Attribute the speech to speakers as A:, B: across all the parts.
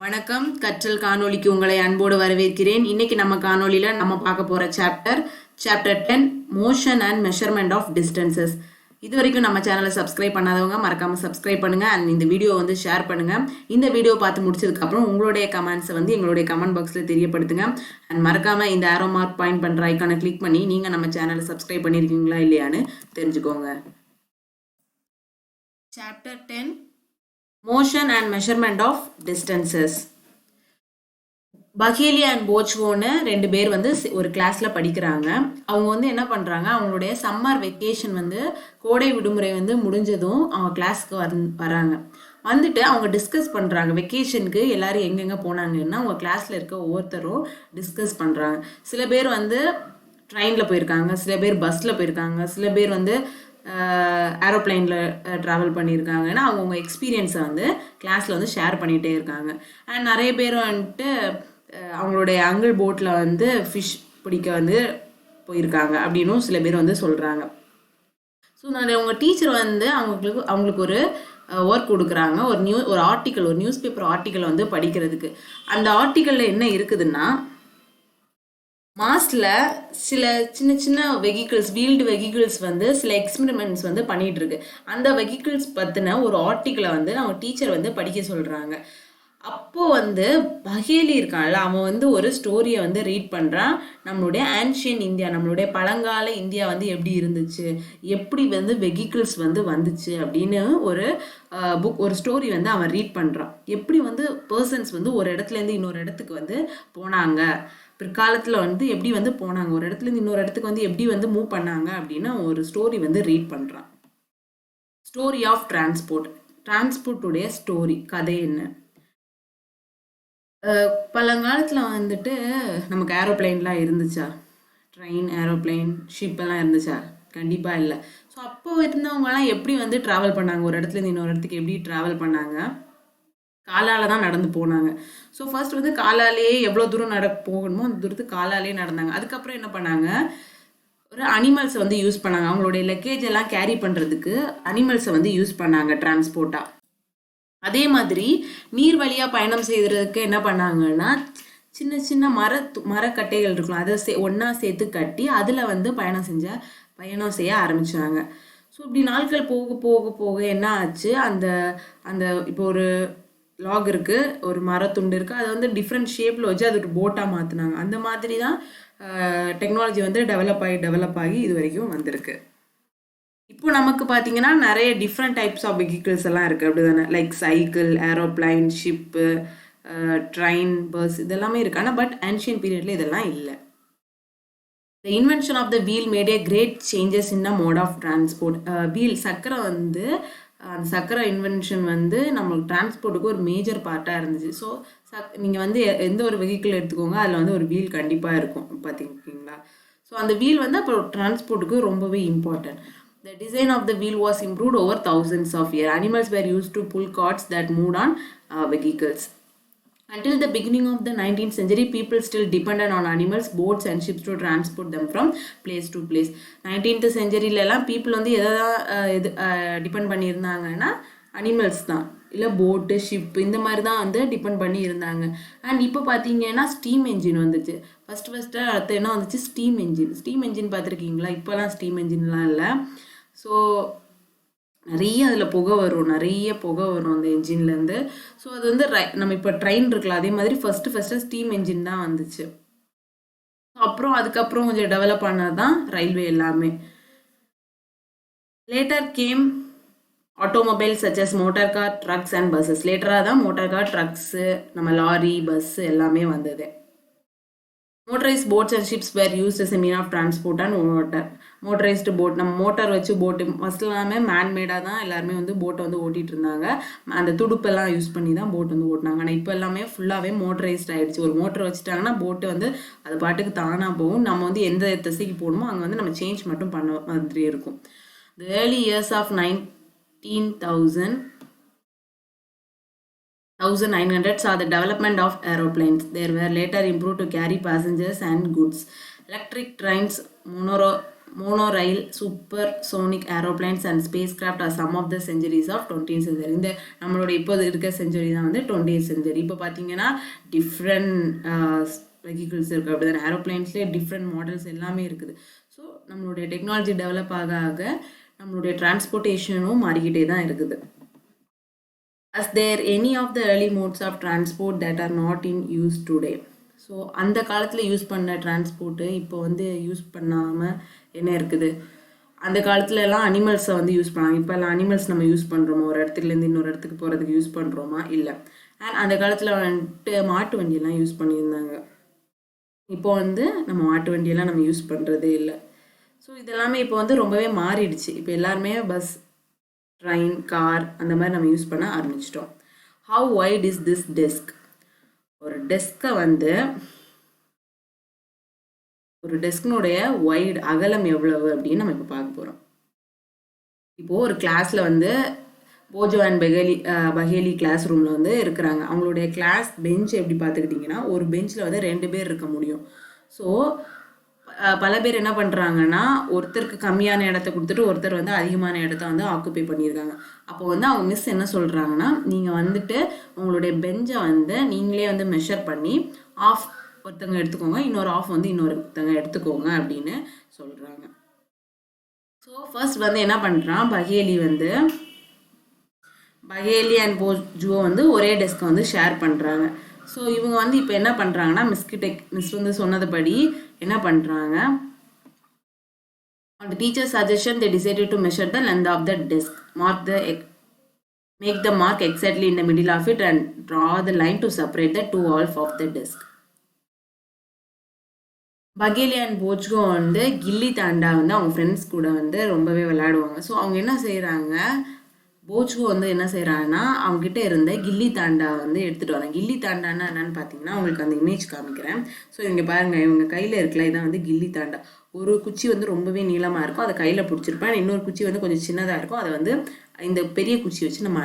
A: வணக்கம். கற்றல் காணொளிக்கு உங்களை அன்போடு வரவேற்கிறேன். இன்னைக்கு நம்ம காணொளியில நம்ம பார்க்க போற chapter 10 motion and measurement of distances. இது வரைக்கும் நம்ம சேனலை சப்ஸ்கிரைப் பண்ணாதவங்க மறக்காம சப்ஸ்கிரைப் பண்ணுங்க அண்ட் இந்த வீடியோ ஷேர் பண்ணுங்க. இந்த வீடியோ பார்த்து முடிச்சதுக்கு அப்புறம் உங்களுடைய கமெண்ட்ஸை எங்களுடைய கமெண்ட் பாக்ஸ்ல தெரியப்படுத்துங்க. அண்ட் மறக்காம இந்த ஆரோ மார்க் பாயிண்ட் பண்ற ஐக்கானை கிளிக் பண்ணி நீங்க நம்ம சேனலை சப்ஸ்கிரைப் பண்ணிருக்கீங்களா இல்லையான்னு தெரிஞ்சுக்கோங்க. Chapter 10 Motion and Measurement of Distances. Paheli and போச்வோன்னு 2 பேர் ஒரு கிளாஸ்ல படிக்கிறாங்க. அவங்க என்ன பண்றாங்க, அவங்களுடைய சம்மர் வெக்கேஷன் கோடை விடுமுறை முடிஞ்சதும் அவங்க கிளாஸ்க்கு வராங்க. வந்துட்டு அவங்க டிஸ்கஸ் பண்றாங்க வெக்கேஷனுக்கு எல்லாரும் எங்கெங்க போனாங்கன்னா அவங்க கிளாஸ்ல இருக்க ஒவ்வொருத்தரும் டிஸ்கஸ் பண்றாங்க. சில பேர் ட்ரெயின்ல போயிருக்காங்க, சில பேர் பஸ்ல போயிருக்காங்க, சில பேர் ஏரோப்ளைனில் ட்ராவல் பண்ணியிருக்காங்கன்னா அவங்கவுங்க எக்ஸ்பீரியன்ஸை கிளாஸில் ஷேர் பண்ணிகிட்டே இருக்காங்க. அண்ட் நிறைய பேர் அவங்களுடைய அங்கிள் போட்டில் ஃபிஷ் பிடிக்க போயிருக்காங்க அப்படின்னும் சில பேர் சொல்கிறாங்க. ஸோ அவங்க டீச்சர் அவங்களுக்கு ஒரு ஒர்க் கொடுக்குறாங்க, ஒரு ஆர்டிக்கல், ஒரு நியூஸ் பேப்பர் ஆர்டிக்கல் படிக்கிறதுக்கு. அந்த ஆர்டிக்கலில் என்ன இருக்குதுன்னா, மாஸ்ல சில சின்ன சின்ன வெஹிக்கிள்ஸ், வீல்டு வெஹிக்கிள்ஸ் சில எக்ஸ்பெரிமெண்ட்ஸ் பண்ணிட்டு இருக்கு. அந்த வெஹிக்கிள்ஸ் பத்தின ஒரு ஆர்டிக்கலை அவங்க டீச்சர் படிக்க சொல்றாங்க. அப்போ பகேலி இருக்கான்ல, அவன் ஒரு ஸ்டோரியை ரீட் பண்றான். நம்மளுடைய ஆன்ஷியன் இந்தியா, நம்மளுடைய பழங்கால இந்தியா எப்படி இருந்துச்சு, எப்படி வெஹிக்கிள்ஸ் வந்துச்சு அப்படின்னு ஒரு புக், ஒரு ஸ்டோரி அவன் ரீட் பண்றான். எப்படி பர்சன்ஸ் ஒரு இடத்துல இருந்து இன்னொரு இடத்துக்கு போனாங்க, பிற்காலத்தில் எப்படி போனாங்க, ஒரு இடத்துல இருந்து இன்னொரு இடத்துக்கு எப்படி மூவ் பண்ணாங்க அப்படின்னு ஒரு ஸ்டோரி ரீட் பண்ணுறான். ஸ்டோரி ஆஃப் டிரான்ஸ்போர்ட்டுடைய ஸ்டோரி, கதை என்ன. பழங்காலத்தில் நமக்கு ஏரோப்ளைன்லாம் இருந்துச்சா? ட்ரெயின், ஏரோப்ளைன், ஷிப் எல்லாம் இருந்துச்சா? கண்டிப்பாக இல்லை. ஸோ அப்போ இருந்தவங்கலாம் எப்படி ட்ராவல் பண்ணாங்க, ஒரு இடத்துல இருந்து இன்னொரு இடத்துக்கு எப்படி ட்ராவல் பண்ணாங்க? காலால் தான் நடந்து போனாங்க. ஸோ ஃபர்ஸ்ட் காலாலேயே எவ்வளோ தூரம் போகணுமோ அந்த தூரத்துக்கு காலாலேயே நடந்தாங்க. அதுக்கப்புறம் என்ன பண்ணாங்க, ஒரு அனிமல்ஸை யூஸ் பண்ணாங்க. அவங்களுடைய லக்கேஜ் எல்லாம் கேரி பண்ணுறதுக்கு அனிமல்ஸை யூஸ் பண்ணாங்க டிரான்ஸ்போர்ட்டாக. அதே மாதிரி நீர் வழியாக பயணம் செய்கிறதுக்கு என்ன பண்ணாங்கன்னா, சின்ன சின்ன மரக்கட்டைகள் இருக்கலாம், அதை ஒன்றா சேர்த்து கட்டி அதில் பயணம் செய்ய ஆரம்பித்தாங்க. ஸோ இப்படி நாட்கள் போக போக போக என்ன ஆச்சு, அந்த இப்போ ஒரு லாக் இருக்கு, ஒரு மரத்துண்டு இருக்கு, அதை டிஃப்ரெண்ட் ஷேப்ல வச்சு அது ஒரு போட்டா மாத்தினாங்க. அந்த மாதிரி தான் டெக்னாலஜி டெவலப் ஆகி இது வரைக்கும் வந்திருக்கு. இப்போ நமக்கு பார்த்தீங்கன்னா நிறைய டிஃப்ரெண்ட் டைப்ஸ் ஆஃப் வெஹிக்கிள்ஸ் எல்லாம் இருக்கு, அப்படிதானே? Like cycle, aeroplane, ship, train, bus, இதெல்லாமே இருக்கு. ஆனால் பட் ஆன்ஷியன் பீரியட்ல இதெல்லாம் இல்லை. The invention of the wheel made a great changes in the mode of transport. Wheel, சக்கரை அந்த சக்கரை இன்வென்ஷன் நம்மளுக்கு டிரான்ஸ்போர்ட்டுக்கு ஒரு மேஜர் பார்ட்டாக இருந்துச்சு. ஸோ நீங்கள் எந்த ஒரு வெஹிக்கிள் எடுத்துக்கோங்க, அதில் ஒரு வீல் கண்டிப்பாக இருக்கும், பார்த்துக்கிங்களா? ஸோ அந்த வீல் அப்போ டிரான்ஸ்போர்ட்டுக்கு ரொம்பவே important. The design of the wheel was improved over thousands of years. Animals were used to pull carts that moved on vehicles. Until the beginning of the 19th century, people still depended on animals, boats and ships to transport them from place to place. 19th century people எதை depend பண்ணியிருந்தாங்கன்னா animals தான், இல்லை போட்டு, ship, இந்த மாதிரி தான் depend பண்ணி இருந்தாங்க. அண்ட் இப்போ பார்த்தீங்கன்னா ஸ்டீம் என்ஜின் வந்துச்சு. ஃபஸ்ட்டு அடுத்து என்ன வந்துச்சு, ஸ்டீம் என்ஜின் பார்த்துருக்கீங்களா? இப்போலாம் ஸ்டீம் என்ஜின்லாம் இல்லை. ஸோ நிறைய அதில் புகை வரும் அந்த என்ஜின்லேருந்து. ஸோ அது நம்ம இப்போ ட்ரெயின் இருக்குல்ல, அதே மாதிரி ஃபஸ்ட்டு ஸ்டீம் என்ஜின் தான் வந்துச்சு. அப்புறம் அதுக்கப்புறம் கொஞ்சம் டெவலப் ஆனது தான் ரயில்வே எல்லாமே. Later came automobiles such as motor car, trucks and buses. லேட்டராக தான் மோட்டார் கார், ட்ரக்ஸு, நம்ம லாரி, பஸ்ஸு எல்லாமே வந்தது. Motorized boats and ships were used as a mean of transport and water. Motorized boat, நம்ம motor வச்சு போட்டு, first எல்லாமே மேன்மேடாக தான் எல்லாருமே போட்டை ஓட்டிகிட்டு இருந்தாங்க. அந்த துடுப்பெல்லாம் யூஸ் பண்ணி தான் போட் ஓட்டினாங்க. ஆனால் இப்போ எல்லாமே ஃபுல்லாகவே மோட்டரைஸ்ட் ஆகிடுச்சு. ஒரு மோட்டர் வச்சுட்டாங்கன்னா போட்டு அது பாட்டுக்கு தானாக போகும். நம்ம எந்த திசைக்கு போகணுமோ அங்கே நம்ம சேஞ்ச் மட்டும் பண்ண மாதிரி இருக்கும். The early years of 1900 saw the development of aeroplanes. They were later improved to carry passengers and goods. Electric trains, monorail, supersonic aeroplanes and spacecraft are some of the centuries of 20th century. இந்த நம்மளோட இப்போ இருக்க century தான் வந்து 20th century. இப்போ பார்த்தீங்கன்னா different vehicles இருக்குது, அப்படி தானே ஏரோப்ளைன்ஸ்லேயே டிஃப்ரெண்ட் மாடல்ஸ் எல்லாமே இருக்குது. ஸோ நம்மளுடைய டெக்னாலஜி டெவலப் ஆக ஆக நம்மளுடைய டிரான்ஸ்போர்ட்டேஷனும் மாறிக்கிட்டே தான் இருக்குது. As there any of the early modes of transport that are not in use today. So அந்த காலத்தில் யூஸ் பண்ண டிரான்ஸ்போர்ட்டு இப்போ வந்து யூஸ் பண்ணாமல் என்ன இருக்குது, அந்த காலத்துலலாம் அனிமல்ஸை வந்து யூஸ் பண்ணாங்க. இப்போல்லாம் அனிமல்ஸ் நம்ம யூஸ் பண்ணுறோமா, ஒரு இடத்துலேருந்து இன்னொரு இடத்துக்கு போகிறதுக்கு யூஸ் பண்ணுறோமா, இல்லை. அண்ட் அந்த காலத்தில் வந்துட்டு மாட்டு வண்டியெல்லாம் யூஸ் பண்ணியிருந்தாங்க. இப்போ வந்து நம்ம மாட்டு வண்டியெல்லாம் நம்ம யூஸ் பண்ணுறதே இல்லை. ஸோ இதெல்லாமே இப்போ வந்து ரொம்பவே மாறிடுச்சு. இப்போ எல்லாருமே பஸ், ட்ரெயின், கார் அந்த மாதிரி நம்ம யூஸ் பண்ண ஆரம்பிச்சிட்டோம். How wide is this desk? ஒரு டெஸ்க்கை வந்து ஒரு டெஸ்கினுடைய வைடு அகலம் எவ்வளவு அப்படின்னு நம்ம இப்போ பார்க்க போகிறோம். இப்போது ஒரு கிளாஸில் வந்து போஜோ அண்ட் பகேலி கிளாஸ் ரூமில் வந்து இருக்கிறாங்க. அவங்களுடைய கிளாஸ் பெஞ்ச் எப்படி பார்த்துக்கிட்டிங்கன்னா, ஒரு பெஞ்சில் வந்து 2 பேர் இருக்க முடியும். ஸோ பல பேர் என்ன பண்ணுறாங்கன்னா, ஒருத்தருக்கு கம்மியான இடத்த கொடுத்துட்டு ஒருத்தர் வந்து அதிகமான இடத்த வந்து ஆக்குப்பை பண்ணியிருக்காங்க. அப்போ வந்து அவங்க மிஸ் என்ன சொல்கிறாங்கன்னா, நீங்கள் வந்துட்டு உங்களுடைய பெஞ்சை வந்து நீங்களே வந்து மெஷர் பண்ணி ஆஃப் ஒருத்தவங்க எடுத்துக்கோங்க, இன்னொரு ஆஃப் வந்து இன்னொருத்தவங்க எடுத்துக்கோங்க அப்படின்னு சொல்கிறாங்க. ஸோ ஃபர்ஸ்ட் வந்து என்ன பண்ணுறான், பகேலி அண்ட் போஜோ வந்து ஒரே டெஸ்க்கை வந்து ஷேர் பண்ணுறாங்க. ஸோ இவங்க வந்து இப்போ என்ன பண்ணுறாங்கன்னா, மிஸ் வந்து சொன்னதுபடி என்ன பண்ணுறாங்க, on the teacher's suggestion they decided to measure the length of the desk, make the mark exactly in the middle of it and draw the line to separate the two halves of the desk. Paheli and Boojho வந்து கில்லி தாண்டா வந்து அவங்க friends கூட வந்து ரொம்பவே விளையாடுவாங்க. So அவங்க என்ன செய்கிறாங்க, போஜ்கோ வந்து என்ன செய்கிறாங்கன்னா, அவங்ககிட்ட இருந்த கில்லி தாண்டா வந்து எடுத்துகிட்டு வராங்க. கில்லி தாண்டான்னா என்னன்னு பார்த்தீங்கன்னா, அவங்களுக்கு அந்த இமேஜ் காமிக்கிறேன். ஸோ இங்கே பாருங்கள், இவங்க கையில் இருக்கல, இதான் வந்து கில்லி தாண்டா. ஒரு குச்சி வந்து ரொம்பவே நீளமாக இருக்கும், அதை கையில் பிடிச்சிருப்பேன். இன்னொரு குச்சி வந்து கொஞ்சம் சின்னதாக இருக்கும், அதை வந்து இந்த பெரிய குச்சி வச்சு நம்ம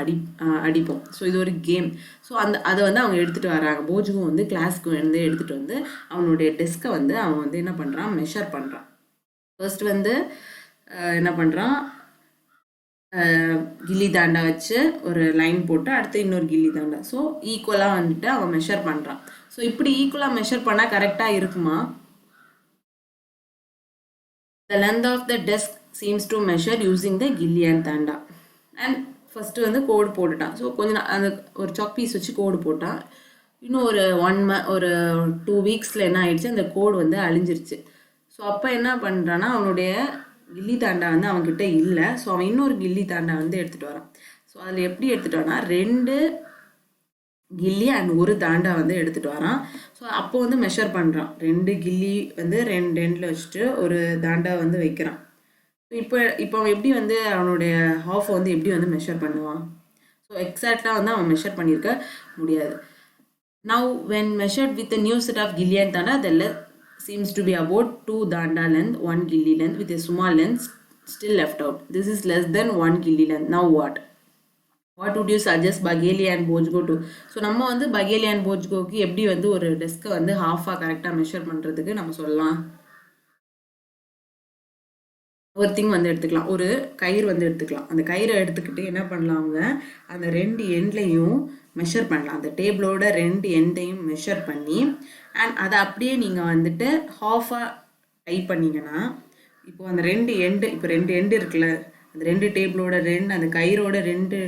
A: அடிப்போம். ஸோ இது ஒரு கேம். ஸோ அதை வந்து அவங்க எடுத்துகிட்டு வராங்க. போஜ்கோ வந்து கிளாஸ்க்கு வந்து எடுத்துகிட்டு வந்து அவனுடைய டெஸ்க்கை வந்து அவன் வந்து என்ன பண்ணுறான், மெஷர் பண்ணுறான். ஃபர்ஸ்ட் வந்து என்ன பண்ணுறான், கில்லி தாண்டா வச்சு ஒரு லைன் போட்டு அடுத்து இன்னொரு கில்லி தாண்டா. ஸோ ஈக்குவலாக வந்துட்டு அவன் மெஷர் பண்ணுறான். ஸோ இப்படி ஈக்குவலாக மெஷர் பண்ணால் கரெக்டாக இருக்குமா? The length of the desk seems to measure using the gilli and tanda. And first வந்து கோடு போட்டுட்டான். ஸோ கொஞ்சம் அந்த ஒரு சாக் பீஸ் வச்சு கோடு போட்டான். இன்னும் ஒரு 2 வீக்ஸில் என்ன ஆயிடுச்சு, அந்த கோடு வந்து அழிஞ்சிருச்சு. ஸோ அப்போ என்ன பண்ணுறான்னா, அவனுடைய கில்லி தாண்டா வந்து அவன்கிட்ட இல்லை. ஸோ அவன் இன்னொரு கில்லி தாண்டா வந்து எடுத்துகிட்டு வரான். ஸோ அதில் எப்படி எடுத்துகிட்டு வரான்னா, 2 கில்லி அண்ட் ஒரு தாண்டா வந்து எடுத்துகிட்டு வரான். ஸோ அப்போ வந்து மெஷர் பண்ணுறான். 2 கில்லி வந்து 2 எண்டில் வச்சுட்டு ஒரு தாண்டா வந்து வைக்கிறான். இப்போ அவன் எப்படி வந்து அவனுடைய ஹாஃப் வந்து எப்படி வந்து மெஷர் பண்ணுவான்? ஸோ எக்ஸாக்டாக வந்து அவன் மெஷர் பண்ணியிருக்க முடியாது. Now when measured with a new set of gilli and tanda, the length seems to be about 2 danda length, 1 gilli length with a small length still left out. This is less than 1 gilli length. Now what would you suggest Paheli and Boojho to? So நம்ம வந்து Paheli and போஜ்கோக்கு எப்படி வந்து ஒரு டெஸ்க்கை வந்து ஹாஃபாக கரெக்டாக measure பண்ணுறதுக்கு நம்ம சொல்லலாம். ஒரு திங் வந்து எடுத்துக்கலாம், ஒரு கயிறு வந்து எடுத்துக்கலாம். அந்த கயிறை எடுத்துக்கிட்டு என்ன பண்ணலாம், அவங்க அந்த 2 எண்ட்லையும் மெஷர் பண்ணலாம். அந்த டேபிளோட 2 எண்டையும் மெஷர் பண்ணி அண்ட் அதை அப்படியே நீங்கள் வந்துட்டு ஹாஃபாக டைப் பண்ணிங்கன்னா, இப்போ அந்த 2 எண்டு, இப்போ 2 எண்டு இருக்குல்ல, அந்த 2 டேபிளோட 2 அந்த கயிறோட 2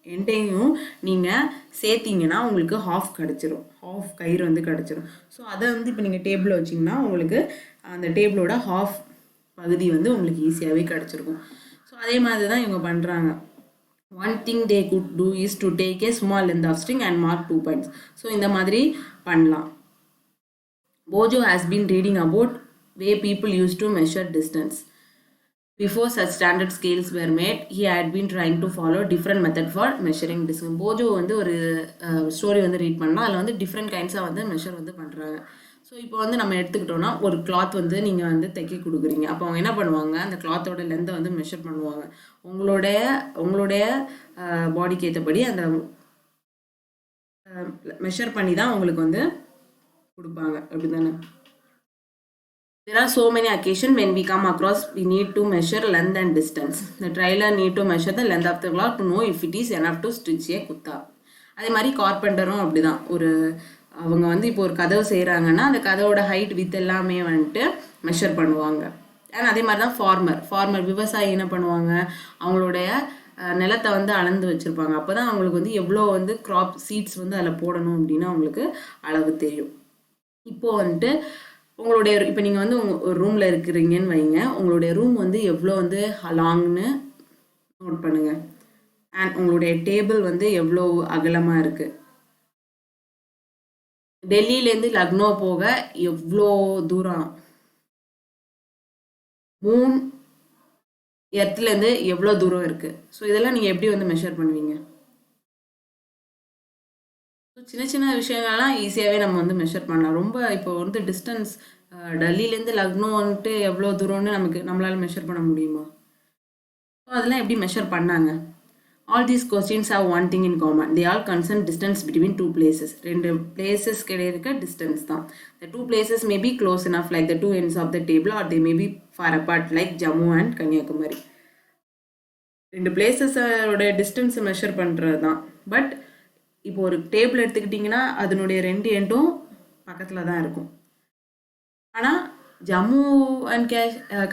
A: எண்டையும் நீங்கள் சேர்த்திங்கன்னா உங்களுக்கு ஹாஃப் கிடச்சிரும், ஹாஃப் கயிறு வந்து கிடச்சிரும். ஸோ அதை வந்து இப்போ நீங்கள் டேபிளில் வச்சிங்கன்னா உங்களுக்கு அந்த டேபிளோட ஹாஃப் பகுதி வந்து உங்களுக்கு ஈஸியாகவே கிடச்சிருக்கும். ஸோ அதே மாதிரி தான் இவங்க பண்ணுறாங்க. One thing they could do is to take a small length of string and mark 2 points. So இந்த மாதிரி பண்ணலாம். Bojo has been reading about way people used to measure distance. Before such standard scales were made, he had been trying to follow different method for measuring distance. போஜோ வந்து ஒரு story வந்து read பண்ணலாம். அதில் வந்து different கைண்ட்ஸாக வந்து measure வந்து பண்ணுறாங்க. So இப்போ வந்து நம்ம எடுத்துக்கிட்டோன்னா, ஒரு கிளாத் வந்து நீங்கள் வந்து தைக்க கொடுக்குறீங்க. அப்போ அவங்க என்ன பண்ணுவாங்க, அந்த கிளாத்தோட லென்த்தை வந்து மெஷர் பண்ணுவாங்க. உங்களுடைய பாடிக்கு ஏற்றபடி அந்த மெஷர் பண்ணி தான் உங்களுக்கு வந்து கொடுப்பாங்க, அப்படி தானே? There are so many occasions when we come across we need to measure length and distance. The trailer need to measure the length of the cloth to know if it is enough to stitch a குத்தா. அதே மாதிரி கார்பெண்டரும் அப்படிதான். அவங்க வந்து இப்போ ஒரு கதவு செய்கிறாங்கன்னா அந்த கதவோட ஹைட் வித் எல்லாமே வந்துட்டு மெஷர் பண்ணுவாங்க. அண்ட் அதே மாதிரி தான் ஃபார்மர் விவசாயி என்ன பண்ணுவாங்க, அவங்களுடைய நிலத்தை வந்து அளந்து வச்சுருப்பாங்க. அப்போ தான் அவங்களுக்கு வந்து எவ்வளோ வந்து க்ராப் சீட்ஸ் வந்து அதில் போடணும் அப்படின்னு அவங்களுக்கு அளவு தெரியும். இப்போது வந்துட்டு உங்களுடைய இப்போ நீங்கள் வந்து ஒரு ரூமில் இருக்கிறீங்கன்னு வைங்க, உங்களுடைய ரூம் வந்து எவ்வளோ வந்து லாங்னு நோட் பண்ணுங்கள். அண்ட் உங்களுடைய டேபிள் வந்து எவ்வளோ அகலமாக இருக்குது. டெல்லியிலேருந்து லக்னோ போக எவ்வளோ தூரம், மூன் எர்த்லேருந்து எவ்வளோ தூரம் இருக்குது. ஸோ இதெல்லாம் நீங்கள் எப்படி வந்து மெஷர் பண்ணுவீங்க? சின்ன சின்ன விஷயங்கள்லாம் ஈஸியாகவே நம்ம வந்து மெஷர் பண்ணலாம். ரொம்ப இப்போ வந்து டிஸ்டன்ஸ் டெல்லியிலேருந்து லக்னோ வந்துட்டு எவ்வளோ தூரம்னு நம்மளால் மெஷர் பண்ண முடியுமா? ஸோ அதெல்லாம் எப்படி மெஷர் பண்ணாங்க? All these questions have one thing in common. They all concern distance between two places. ரெண்டு places கிடையாது distance தான். The two places may be close enough like the two ends of the table, or they may be far apart like Jammu and Kanyakumari. ரெண்டு பிளேசஸோட distance measure பண்ணுறது தான். But இப்போ ஒரு table எடுத்துக்கிட்டிங்கன்னா அதனுடைய ரெண்டு எண்டும் பக்கத்தில் தான் இருக்கும். ஆனால் ஜம்மு அண்ட்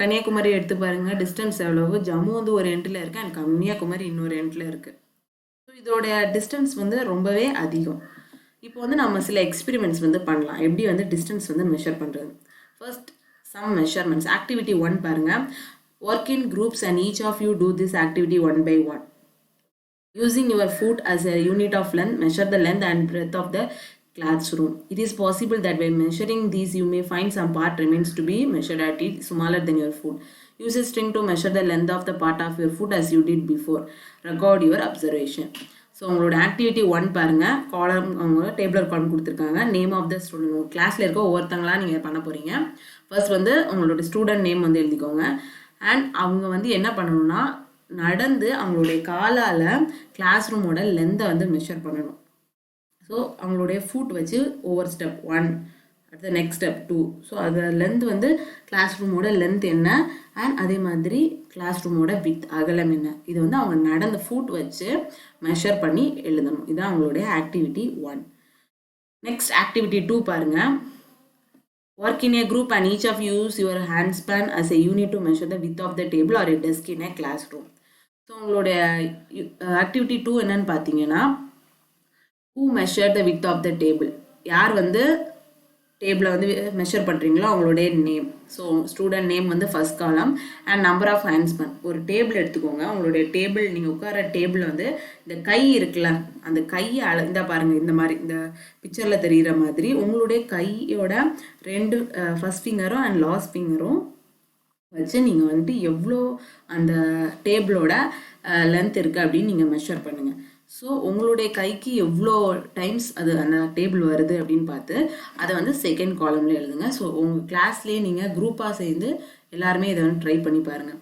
A: கன்னியாகுமரி எடுத்து பாருங்கள், டிஸ்டன்ஸ் எவ்வளவு. ஜம்மு வந்து ஒரு எண்டில் இருக்குது அண்ட் கன்னியாகுமரி இன்னொரு எண்டில் இருக்குது. ஸோ இதோடைய டிஸ்டன்ஸ் வந்து ரொம்பவே அதிகம். இப்போ வந்து நம்ம சில எக்ஸ்பெரிமெண்ட்ஸ் வந்து பண்ணலாம், எப்படி வந்து டிஸ்டன்ஸ் வந்து மெஷர் பண்ணுறது. First sum measurements. ஆக்டிவிட்டி 1 பாருங்கள். Work in groups and each of you do this activity one by one. Using your foot as a unit of length, measure the length and breadth of the classroom. It is possible that by measuring these you may find some part remains to be measured at it smaller than your foot. Use a string to measure the length of the part of your foot as you did before. Record your observation. So உங்களோட activity 1 பாருங்கள். காலம் அவங்க டேபிளர் காலம் கொடுத்துருக்காங்க. Name of the student, உங்கள் கிளாஸில் இருக்க ஒவ்வொருத்தங்களாம் நீங்கள் பண்ண போகிறீங்க. ஃபர்ஸ்ட் வந்து உங்களோட ஸ்டூடெண்ட் நேம் வந்து எழுதிக்கோங்க. அண்ட் அவங்க வந்து என்ன பண்ணணும்னா நடந்து அவங்களுடைய காலால் கிளாஸ் ரூமோட லென்த்தை வந்து மெஷர் பண்ணணும். ஸோ அவங்களுடைய ஃபுட் வச்சு ஒவ்வொரு ஸ்டெப் 1, அடுத்த நெக்ஸ்ட் ஸ்டெப் 2. ஸோ அது லென்த் வந்து கிளாஸ் ரூமோட லென்த் என்ன, அண்ட் அதே மாதிரி கிளாஸ் ரூமோட வித் அகலம் என்ன, இது வந்து அவங்க நடந்த ஃபுட் வச்சு மெஷர் பண்ணி எழுதணும். இதுதான் அவங்களுடைய ஆக்டிவிட்டி 1. நெக்ஸ்ட் ஆக்டிவிட்டி 2 பாருங்கள். Work in a group and each of you use your handspan as a unit to measure the width of the table or a desk in a classroom. So உங்களுடைய activity 2 என்னன்னு பார்த்தீங்கன்னா, who measured the width of the table. யார் வந்து டேபிளை வந்து measure பண்ணுறீங்களோ அவங்களுடைய name. So student name வந்து first column and number of handspan. ஒரு டேபிள் எடுத்துக்கோங்க. உங்களுடைய டேபிள், நீங்கள் உட்கார டேபிள் வந்து இந்த கை இருக்குல்ல, அந்த கையை இந்த பாருங்கள், இந்த மாதிரி இந்த பிக்சரில் தெரிகிற மாதிரி உங்களுடைய கையோட 2 ஃபர்ஸ்ட் ஃபிங்கரும் அண்ட் லாஸ்ட் ஃபிங்கரும் வச்சு நீங்கள் வந்துட்டு எவ்வளோ அந்த டேபிளோட லென்த் இருக்குது அப்படின்னு நீங்கள் மெஷர் பண்ணுங்கள். ஸோ உங்களுடைய கைக்கு எவ்வளோ டைம்ஸ் அது அந்த டேபிள் வருது அப்படின்னு பார்த்து அதை வந்து செகண்ட் காலமில் எழுதுங்க. ஸோ உங்கள் கிளாஸ்லேயே நீங்கள் குரூப்பாக சேர்ந்து எல்லாருமே இதை வந்து ட்ரை பண்ணி பாருங்கள்.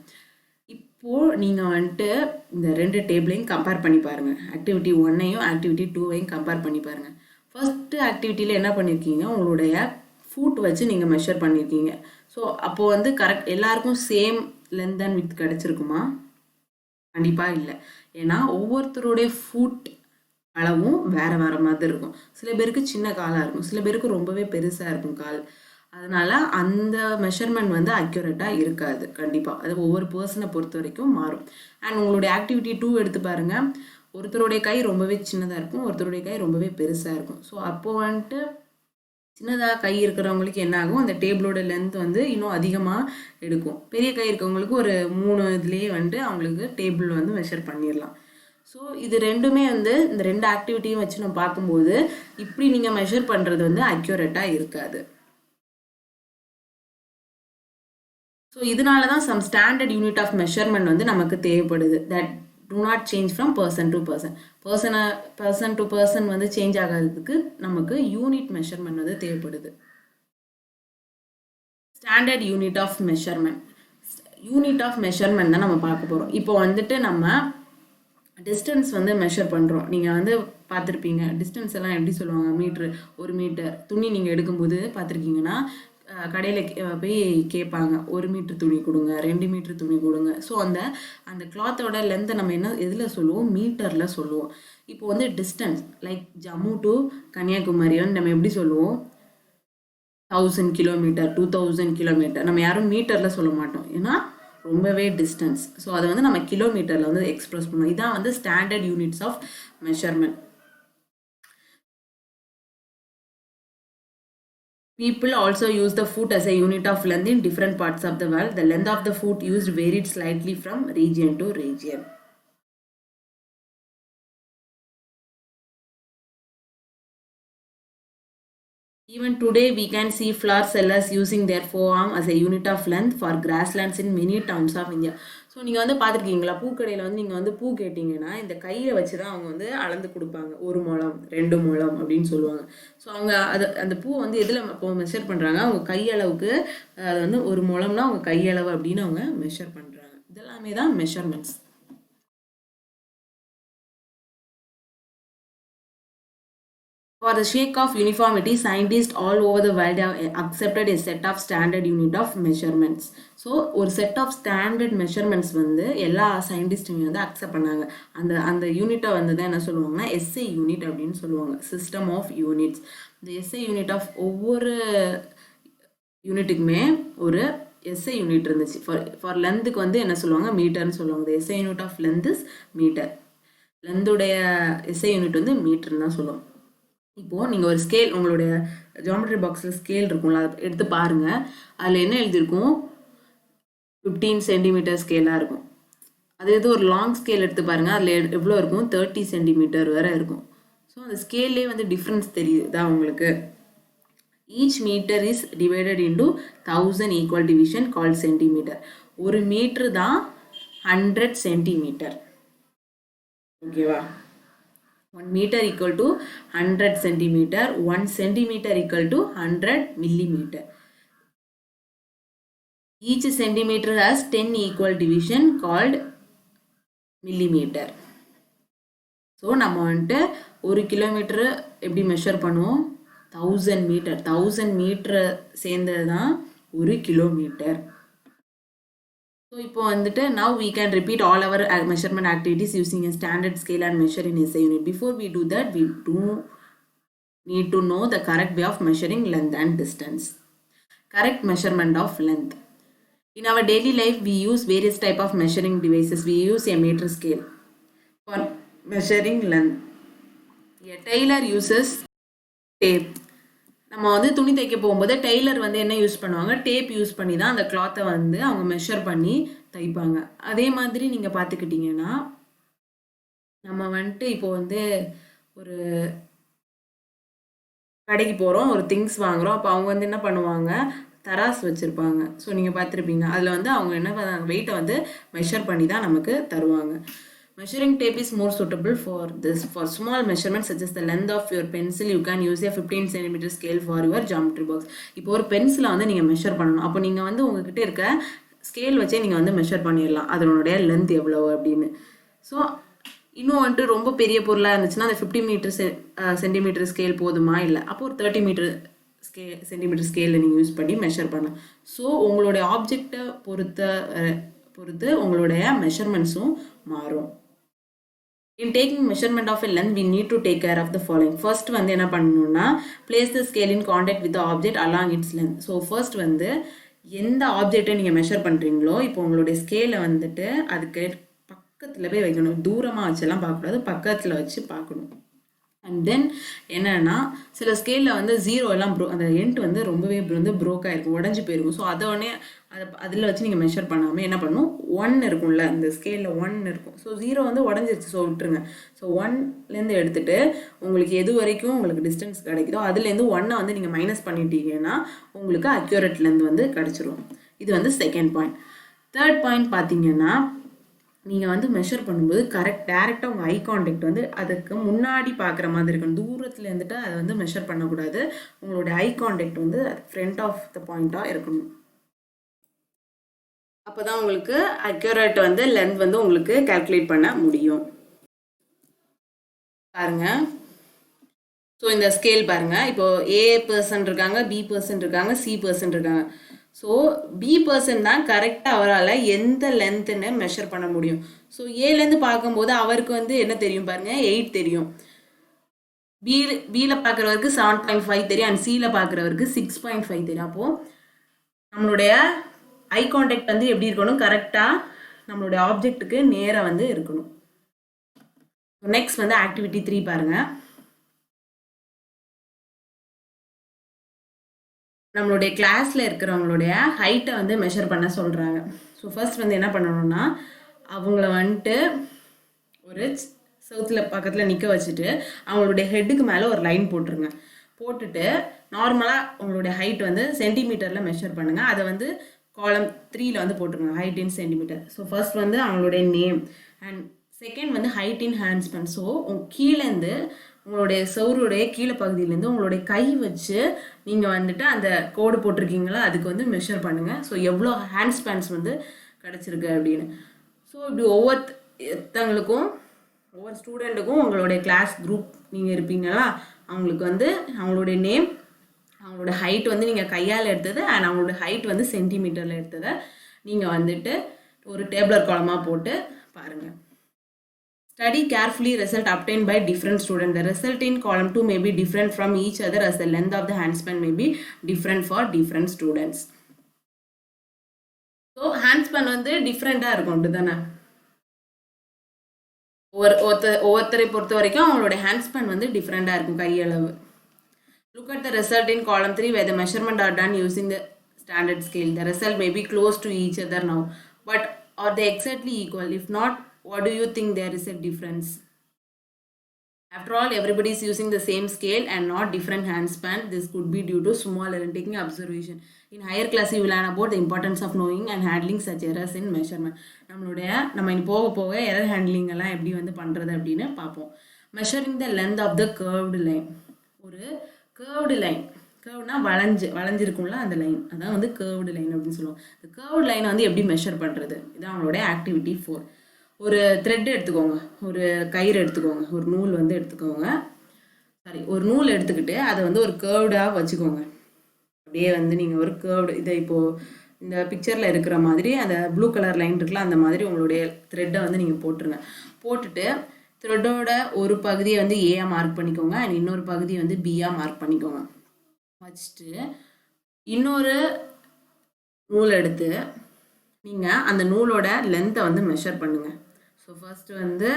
A: இப்போது நீங்கள் வந்துட்டு இந்த 2 டேபிளையும் கம்பேர் பண்ணி பாருங்கள். ஆக்டிவிட்டி 1ஐயும் ஆக்டிவிட்டி 2ஐயும் கம்பேர் பண்ணி பாருங்கள். ஃபர்ஸ்ட்டு ஆக்டிவிட்டியில் என்ன பண்ணியிருக்கீங்க, உங்களுடைய ஃபுட் வச்சு நீங்கள் மெஷர் பண்ணியிருக்கீங்க. ஸோ அப்போது வந்து கரெக்ட் எல்லாருக்கும் சேம் லென்த் அண்ட் வித் கிடச்சிருக்குமா? கண்டிப்பாக இல்லை. ஏன்னா ஒவ்வொருத்தருடைய ஃபுட் அளவும் வேறு வேறு மாதிரி இருக்கும். சில பேருக்கு சின்ன காலாக இருக்கும், சில பேருக்கு ரொம்பவே பெருசாக இருக்கும் கால். அதனால் அந்த மெஷர்மெண்ட் வந்து அக்யூரேட்டாக இருக்காது. கண்டிப்பாக அது ஒவ்வொரு பர்சனை பொறுத்த வரைக்கும் மாறும். அண்ட் உங்களுடைய ஆக்டிவிட்டி 2 எடுத்து பாருங்கள். ஒருத்தருடைய கை ரொம்பவே சின்னதாக இருக்கும், ஒருத்தருடைய கை ரொம்பவே பெருசாக இருக்கும். ஸோ அப்போது வந்துட்டு சின்னதாக கை இருக்கிறவங்களுக்கு என்ன ஆகும், அந்த டேபிளோட லென்த் வந்து இன்னும் அதிகமாக எடுக்கும். பெரிய கை இருக்கவங்களுக்கு ஒரு 3 இதுலேயே வந்துட்டு அவங்களுக்கு டேபிள் வந்து மெஷர் பண்ணிடலாம். ஸோ இது ரெண்டுமே வந்து இந்த 2 ஆக்டிவிட்டியும் வச்சு நம்ம பார்க்கும்போது இப்படி நீங்கள் மெஷர் பண்ணுறது வந்து அக்யூரேட்டாக இருக்காது. ஸோ இதனால தான் some standard unit of measurement வந்து நமக்கு தேவைப்படுது. That do not change from person to person. person to person வந்து சேஞ்ச் ஆகிறதுக்கு நமக்கு யூனிட் மெஷர்மெண்ட் வந்து தேவைப்படுது. Standard unit of measurement. Unit of measurement தான் நம்ம பார்க்க போகிறோம். இப்போ வந்துட்டு நம்ம டிஸ்டன்ஸ் வந்து மெஷர் பண்ணுறோம். நீங்கள் வந்து பார்த்துருப்பீங்க டிஸ்டன்ஸ் எல்லாம் எப்படி சொல்லுவாங்க, மீட்ரு, 1 மீட்டர். துணி நீங்கள் எடுக்கும்போது பார்த்துருக்கீங்கன்னா கடையில் போய் கேட்பாங்க 1 மீட்டர் துணி கொடுங்க 2 மீட்டர் துணி கொடுங்க. ஸோ அந்த அந்த கிளாத்தோட லென்த்தை நம்ம என்ன எதில் சொல்லுவோம், மீட்டரில் சொல்லுவோம். இப்போ வந்து டிஸ்டன்ஸ் லைக் ஜம்மு டு கன்னியாகுமரின்னு நம்ம எப்படி சொல்லுவோம், 1000 கிலோமீட்டர் 2000 கிலோமீட்டர். நம்ம யாரும் மீட்டரில் சொல்ல மாட்டோம், ஏன்னா ரொம்பவே டிஸ்டன்ஸ். ஸோ அதை வந்து நம்ம கிலோமீட்டரில் வந்து எக்ஸ்பிரஸ் பண்ணுவோம். இதான் வந்து standard units of measurement. People also use the foot as a unit of length in different parts of the world. The length of the foot used varied slightly from region to region. Even today, we can see flower sellers using their forearm as a unit of length for grasslands in many towns of India. So நீங்கள் வந்து பார்த்துருக்கீங்களா, பூக்கடையில் வந்து நீங்கள் வந்து பூ கேட்டிங்கன்னா இந்த கையை வச்சு தான் அவங்க வந்து அளந்து கொடுப்பாங்க. 1 முழம் 2 முழம் அப்படின்னு சொல்லுவாங்க. ஸோ அவங்க அந்த பூ வந்து எதில் இப்போ மெஷர் பண்ணுறாங்க, அவங்க கையளவுக்கு, அது வந்து 1 முழம்னா அவங்க கையளவு அப்படின்னு அவங்க மெஷர் பண்ணுறாங்க. இதெல்லாமே தான் measurements. For the sake of uniformity, scientists all over the world have accepted a set of standard unit of measurements. So ஒரு செட் ஆஃப் ஸ்டாண்டர்ட் மெஷர்மெண்ட்ஸ் வந்து எல்லா சயின்டிஸ்ட்டுமே வந்து அக்செப்ட் பண்ணாங்க. அந்த யூனிட்டை வந்து தான் என்ன சொல்லுவாங்கன்னா எஸ்ஐ யூனிட் அப்படின்னு சொல்லுவாங்க, சிஸ்டம் ஆஃப் யூனிட்ஸ். இந்த எஸ்ஐ யூனிட் ஆஃப் ஒவ்வொரு யூனிட்டுக்குமே ஒரு எஸ்ஐ யூனிட் இருந்துச்சு. ஃபார் லென்த்துக்கு வந்து என்ன சொல்லுவாங்க, மீட்டர்னு சொல்லுவாங்க. SI unit of length is metre. லென்த்துடைய எஸ்ஐ யூனிட் வந்து மீட்டர்னு தான் சொல்லுவோம். இப்போது நீங்கள் ஒரு ஸ்கேல், உங்களுடைய ஜியோமெட்ரி பாக்ஸில் ஸ்கேல் இருக்கும்ல, அதை எடுத்து பாருங்கள். அதில் என்ன எழுதியிருக்கும், 15 சென்டிமீட்டர் ஸ்கேலாக இருக்கும். அதே இது ஒரு லாங் ஸ்கேல் எடுத்து பாருங்கள், அதில் எவ்வளோ இருக்கும், 30 சென்டிமீட்டர் வரை இருக்கும். ஸோ அந்த ஸ்கேல்லே வந்து டிஃப்ரென்ஸ் தெரியுதா உங்களுக்கு. Each metre is divided into 1000 equal division called centimetre. ஒரு மீட்ரு தான் 100 சென்டிமீட்டர். ஓகேவா, 1 meter equal to 100 centimeter, 1 centimeter equal to 100 millimeter. Each centimeter has 10 equal division called millimeter. So நம்ம வந்துட்டு 1 கிலோமீட்டரு எப்படி மெஷர் பண்ணுவோம், 1000 மீட்டர். 1000 மீட்டர் சேர்ந்தது தான் 1 kilometre. So இப்போ வந்துட்டு now we can repeat all our measurement activities using a standard scale and measure in SI unit. Before we do that, we do need to know the correct way of measuring length and distance. Correct measurement of length. In our daily life, we use various type of measuring devices. We use a meter scale for measuring length. A tailor uses tape. நம்ம வந்து துணி தைக்க போகும்போது Taylor வந்து என்ன use பண்ணுவாங்க, tape use பண்ணி தான் அந்த கிளாத்தை வந்து அவங்க மெஷர் பண்ணி தைப்பாங்க. அதே மாதிரி நீங்கள் பார்த்துக்கிட்டிங்கன்னா நம்ம வந்துட்டு இப்போ வந்து ஒரு கடைக்கு போகிறோம், ஒரு திங்ஸ் வாங்குகிறோம். அப்போ அவங்க வந்து என்ன பண்ணுவாங்க, தராஸ் வச்சுருப்பாங்க. ஸோ நீங்கள் பார்த்துருப்பீங்க, அதில் வந்து அவங்க என்ன வெயிட்டை வந்து மெஷர் பண்ணி தான் நமக்கு தருவாங்க. Measuring tape is more suitable for this. For small measurements such as the length of your pencil, you can use a 15 cm scale for your geometry box. இப்போ ஒரு பென்சிலை வந்து நீங்கள் மெஷர் பண்ணணும். அப்போ நீங்கள் வந்து உங்ககிட்ட இருக்க ஸ்கேல் வச்சே நீங்கள் வந்து மெஷர் பண்ணிடலாம் அதனுடைய லென்த் எவ்வளோ அப்படின்னு. ஸோ இன்னும் வந்துட்டு ரொம்ப பெரிய பொருளாக இருந்துச்சுன்னா அந்த 50 சென்டிமீட்டர் ஸ்கேல் போதுமா, இல்லை அப்போ ஒரு 30 சென்டிமீட்டர் ஸ்கேலில் நீங்கள் யூஸ் பண்ணி மெஷர் பண்ணலாம். ஸோ உங்களுடைய ஆப்ஜெக்டை பொறுத்து உங்களுடைய மெஷர்மெண்ட்ஸும் மாறும். In taking measurement of a length, we need to take care of the following. First வந்து என்ன பண்ணணும்னா, place the scale in contact with the object along its length. So first வந்து எந்த ஆப்ஜெக்டை நீங்கள் மெஷர் பண்ணுறீங்களோ, இப்போ உங்களுடைய ஸ்கேலை வந்துட்டு அதுக்கு பக்கத்தில் போய் வைக்கணும். தூரமாக வச்செல்லாம் பார்க்கக்கூடாது, பக்கத்தில் வச்சு பார்க்கணும். அண்ட் தென் என்னென்னா, சில ஸ்கேலில் வந்து 0 எல்லாம் அந்த எண்ட் வந்து ரொம்பவே வந்து ப்ரோக்காக இருக்கும், உடஞ்சி போயிருக்கும். ஸோ அதோடனே அதில் வச்சு நீங்கள் மெஷர் பண்ணாமல் என்ன பண்ணணும், 1 இருக்கும்ல, அந்த ஸ்கேலில் 1 இருக்கும். ஸோ 0 வந்து உடஞ்சிருச்சு, ஸோ விட்டுருங்க. ஸோ 1லேருந்து எடுத்துகிட்டு உங்களுக்கு எது வரைக்கும் உங்களுக்கு டிஸ்டன்ஸ் கிடைக்குதோ அதுலேருந்து 1 வந்து நீங்கள் மைனஸ் பண்ணிட்டீங்கன்னா உங்களுக்கு அக்யூரேட் லென்த் வந்து கிடச்சிரும். இது வந்து செகண்ட் பாயிண்ட். தேர்ட் பாயிண்ட் பார்த்தீங்கன்னா, நீங்கள் வந்து மெஷர் பண்ணும்போது டேரெக்டாக உங்கள் ஐ கான்டாக்ட் வந்து அதுக்கு முன்னாடி பார்க்குற மாதிரி இருக்கணும். தூரத்தில் இருந்துட்டு அதை வந்து மெஷர் பண்ணக்கூடாது. உங்களோட ஐ கான்டாக்ட் வந்து ஃப்ரண்ட் ஆஃப் த பாயிண்ட்டாக இருக்கணும். அப்போ தான் உங்களுக்கு அக்யூரேட் வந்து லென்த் வந்து உங்களுக்கு கால்குலேட் பண்ண முடியும். பாருங்க, ஸோ இந்த ஸ்கேல் பாருங்கள், இப்போது ஏ பர்சன் இருக்காங்க, பி பர்சன் இருக்காங்க, சி பர்சன் இருக்காங்க. ஸோ பி பர்சன் தான் கரெக்டாக அவரால் எந்த லென்த்துன்னு மெஷர் பண்ண முடியும். ஸோ ஏலேருந்து பார்க்கும்போது அவருக்கு வந்து என்ன தெரியும் பாருங்கள், 8 தெரியும். பியில் பார்க்குறவருக்கு 7.5 தெரியும் அண்ட் சியில் பார்க்குறவருக்கு 6.5 தெரியும். அப்போது நம்மளுடைய ஐ கான்டாக்ட் வந்து எப்படி இருக்கணும், கரெக்டாக நம்மளுடைய ஆப்ஜெக்ட்டுக்கு நேராக வந்து இருக்கணும். நெக்ஸ்ட் வந்து ஆக்டிவிட்டி 3 பாருங்கள். நம்மளுடைய கிளாஸில் இருக்கிறவங்களுடைய ஹைட்டை வந்து மெஷர் பண்ண சொல்கிறாங்க. ஸோ ஃபர்ஸ்ட் வந்து என்ன பண்ணணும்னா, அவங்கள வந்துட்டு ஒரு செவுத்தில் பக்கத்தில் நிற்க வச்சுட்டு அவங்களுடைய ஹெட்டுக்கு மேலே ஒரு லைன் போட்டுருங்க. போட்டுட்டு நார்மலாக உங்களுடைய ஹைட் வந்து சென்டிமீட்டரில் மெஷர் பண்ணுங்கள். அதை வந்து காலம் 3ல் வந்து போட்டுருங்க, height in centimetre. So first வந்து அவங்களுடைய நேம் அண்ட் செகண்ட் வந்து height in hand span. So கீழேருந்து உங்களுடைய சவுருடைய கீழே பகுதியிலேருந்து உங்களுடைய கை வச்சு நீங்கள் வந்துட்டு அந்த கோடு போட்டிருக்கீங்களா அதுக்கு வந்து மெஷர் பண்ணுங்கள். ஸோ எவ்வளோ ஹேண்ட் ஸ்பேன்ஸ் வந்து கிடச்சிருக்கு அப்படின்னு. ஸோ இப்படி ஒவ்வொருத்தங்களுக்கும் ஒவ்வொரு ஸ்டூடெண்ட்டுக்கும் உங்களுடைய கிளாஸ் குரூப் நீங்கள் இருப்பீங்களா, அவங்களுக்கு வந்து அவங்களுடைய நேம், அவங்களோட ஹைட் வந்து நீங்கள் கையால் எடுத்தது அண்ட் அவங்களோட ஹைட் வந்து சென்டிமீட்டரில் எடுத்ததை நீங்கள் வந்துட்டு ஒரு டேபிளர் காலமாக போட்டு பாருங்கள். Study carefully result obtained by different students. The result in column 2 may be different from each other as the length of the handspan may be different for different students. So handspan வந்து டிஃப்ரெண்ட்டாக இருக்கும் அப்படிதானே. ஒவ்வொருத்தரை பொறுத்த வரைக்கும் அவங்களோட ஹேண்ட்ஸ்பேன் வந்து டிஃப்ரெண்ட்டாக இருக்கும் கையளவு. Look at the result in column 3 where the measurement are done using the standard scale. The result may be close to each other now, but are they exactly equal? If not, what do you think there is a difference? After all, everybody is using the same scale and not different handspan. This could be due to small error taking observation. In higher class, you will learn about the importance of knowing and handling such errors in measurement. நம்ம இனி போக போக error handling எல்லாம் எப்படி வந்து பண்ணுறது அப்படின்னு பார்ப்போம். Measuring the length of the curved line. ஒரு கர்வ்டு லைன், கர்வ்னா வளைஞ்சிருக்கும்ல அந்த லைன், அதான் வந்து கர்வ்டு லைன் அப்படின்னு சொல்லுவோம். இந்த கர்வ்டு லைனை வந்து எப்படி மெஷர் பண்ணுறது, இதுதான் அவங்களுடைய ஆக்டிவிட்டி 4. ஒரு த்ரெட் எடுத்துக்கோங்க, ஒரு கயிறு எடுத்துக்கோங்க, ஒரு நூல் வந்து எடுத்துக்கோங்க, ஒரு நூல் எடுத்துக்கிட்டு அதை வந்து ஒரு கர்வ்டாக வச்சுக்கோங்க. அப்படியே வந்து நீங்கள் ஒரு கர்வ்டு, இதை இப்போது இந்த பிக்சரில் இருக்கிற மாதிரி அந்த ப்ளூ கலர் லைன் இருக்குல்ல அந்த மாதிரி உங்களுடைய த்ரெட்டை வந்து நீங்கள் போட்டுருங்க. போட்டுட்டு த்ரெட்டோட ஒரு பகுதியை வந்து ஏஆ மார்க் பண்ணிக்கோங்க அண்ட் இன்னொரு பகுதியை வந்து பிஆ மார்க் பண்ணிக்கோங்க. வச்சுட்டு இன்னொரு நூல் எடுத்து நீங்கள் அந்த நூலோட லென்த்தை வந்து மெஷர் பண்ணுங்கள். ஸோ ஃபர்ஸ்ட்டு வந்து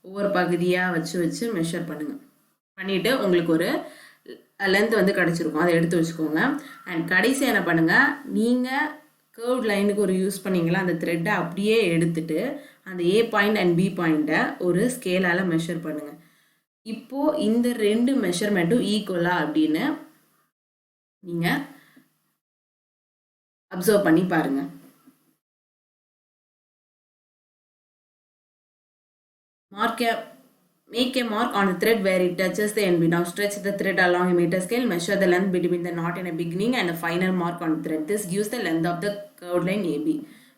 A: ஒவ்வொரு பகுதியாக வச்சு மெஷர் பண்ணுங்கள். பண்ணிவிட்டு உங்களுக்கு ஒரு லென்த் வந்து கிடச்சிருக்கும், அதை எடுத்து வச்சுக்கோங்க. அண்ட் கடைசி என்ன பண்ணுங்கள், நீங்கள் கர்வ்ட் லைனுக்கு ஒரு யூஸ் பண்ணிங்களா அந்த த்ரெட்டை அப்படியே எடுத்துட்டு அந்த ஏ பாயிண்ட் அண்ட் பி பாயிண்ட்டை ஒரு ஸ்கேலால் மெஷர் பண்ணுங்கள். இப்போது இந்த 2 மெஷர்மெண்ட்டும் ஈக்குவலா அப்படின்னு நீங்கள் அப்சர்வ் பண்ணி பாருங்கள். Make a mark on the thread where it touches the end. Now stretch the thread along a meter scale. Measure the length between the knot in a beginning and the final mark on the thread. This gives the length of the curved line AB.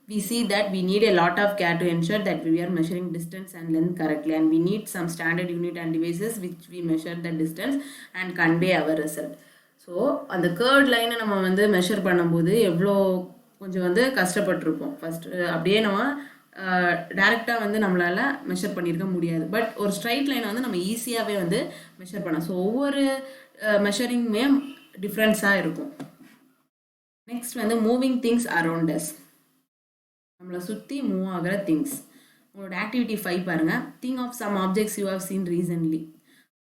A: We see that we need a lot of care to ensure that we are measuring distance and length correctly, and we need some standard unit and devices which we measure the distance and convey our result. So அந்த curved line நம்ம வந்து measure பண்ணும்போது எவ்வளோ கொஞ்சம் வந்து கஷ்டப்பட்டிருப்போம். First அப்படியே நம்ம டேரெக்டாக வந்து நம்மளால் மெஷர் பண்ணியிருக்க முடியாது. பட் ஒரு ஸ்ட்ரைட் லைனை வந்து நம்ம ஈஸியாகவே வந்து மெஷர் பண்ணலாம். ஸோ ஒவ்வொரு மெஷரிங்குமே டிஃப்ரென்ஸாக இருக்கும். நெக்ஸ்ட் வந்து மூவிங் திங்ஸ் அரவுண்ட் அஸ், நம்மளை சுற்றி மூவ் ஆகிற திங்ஸ். உங்களோட ஆக்டிவிட்டி 5 பாருங்கள். Think of some objects you have seen recently.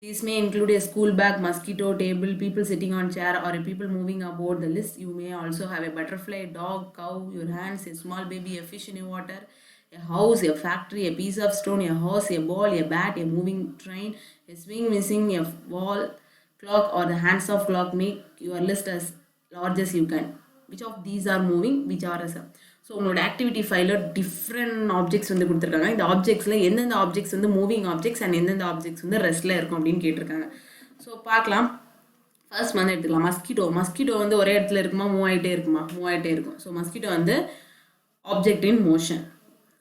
A: These may include a school bag, mosquito, table, people sitting on chair, or a people moving aboard the list. You may also have a butterfly, a dog, cow, your hands, a small baby, a fish in a water, a house, a factory, a piece of stone, a horse, a ball, a bat, a moving train, a swing missing, a wall clock, or the hands of clock. Make your list as large as you can. Which of these are moving, which are as a... so உங்களோட activity 5ல different objects வந்து கொடுத்துருக்காங்க. இந்த ஆப்ஜெக்ட்ஸில் எந்தெந்த objects வந்து moving objects and எந்தெந்த objects வந்து ரெஸ்ட்டில் இருக்கும் அப்படின்னு கேட்டிருக்காங்க. ஸோ பார்க்கலாம். ஃபர்ஸ்ட் வந்து எடுத்துக்கலாம் மஸ்கிட்டோ. மஸ்கிட்டோ வந்து ஒரே இடத்துல இருக்குமா, மூவ் ஆகிட்டே இருக்கும். ஸோ மஸ்கிட்டோ வந்து object in motion.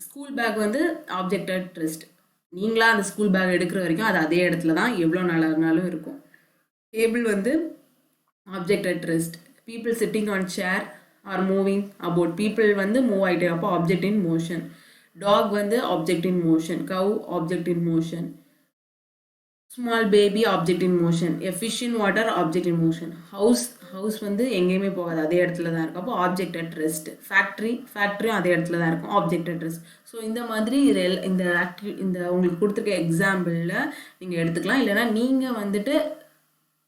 A: School bag வந்து ஆப்ஜெக்ட் அட் ரெஸ்ட். நீங்களாக அந்த ஸ்கூல் பேக் எடுக்கிற வரைக்கும் அது அதே இடத்துல தான் எவ்வளோ நாளாக இருந்தாலும் இருக்கும். டேபிள் வந்து object at rest. People sitting on chair or moving about. People வந்து மூவ் ஆகிட்டே, அப்போ ஆப்ஜெக்ட் இன் மோஷன். டாக் வந்து object in motion. Cow object in motion. Small baby object in motion. A fish in water object in motion. House வந்து எங்கேயுமே போகாது, அதே இடத்துல தான் இருக்கும், அப்போ ஆப்ஜெக்ட் அட் ரெஸ்ட். ஃபேக்ட்ரியும் அதே இடத்துல தான் இருக்கும், ஆப்ஜெக்ட் அட் ரெஸ்ட். ஸோ இந்த மாதிரி இந்த உங்களுக்கு கொடுத்துருக்க எக்ஸாம்பிளில் நீங்கள் எடுத்துக்கலாம். இல்லைனா நீங்கள் வந்துட்டு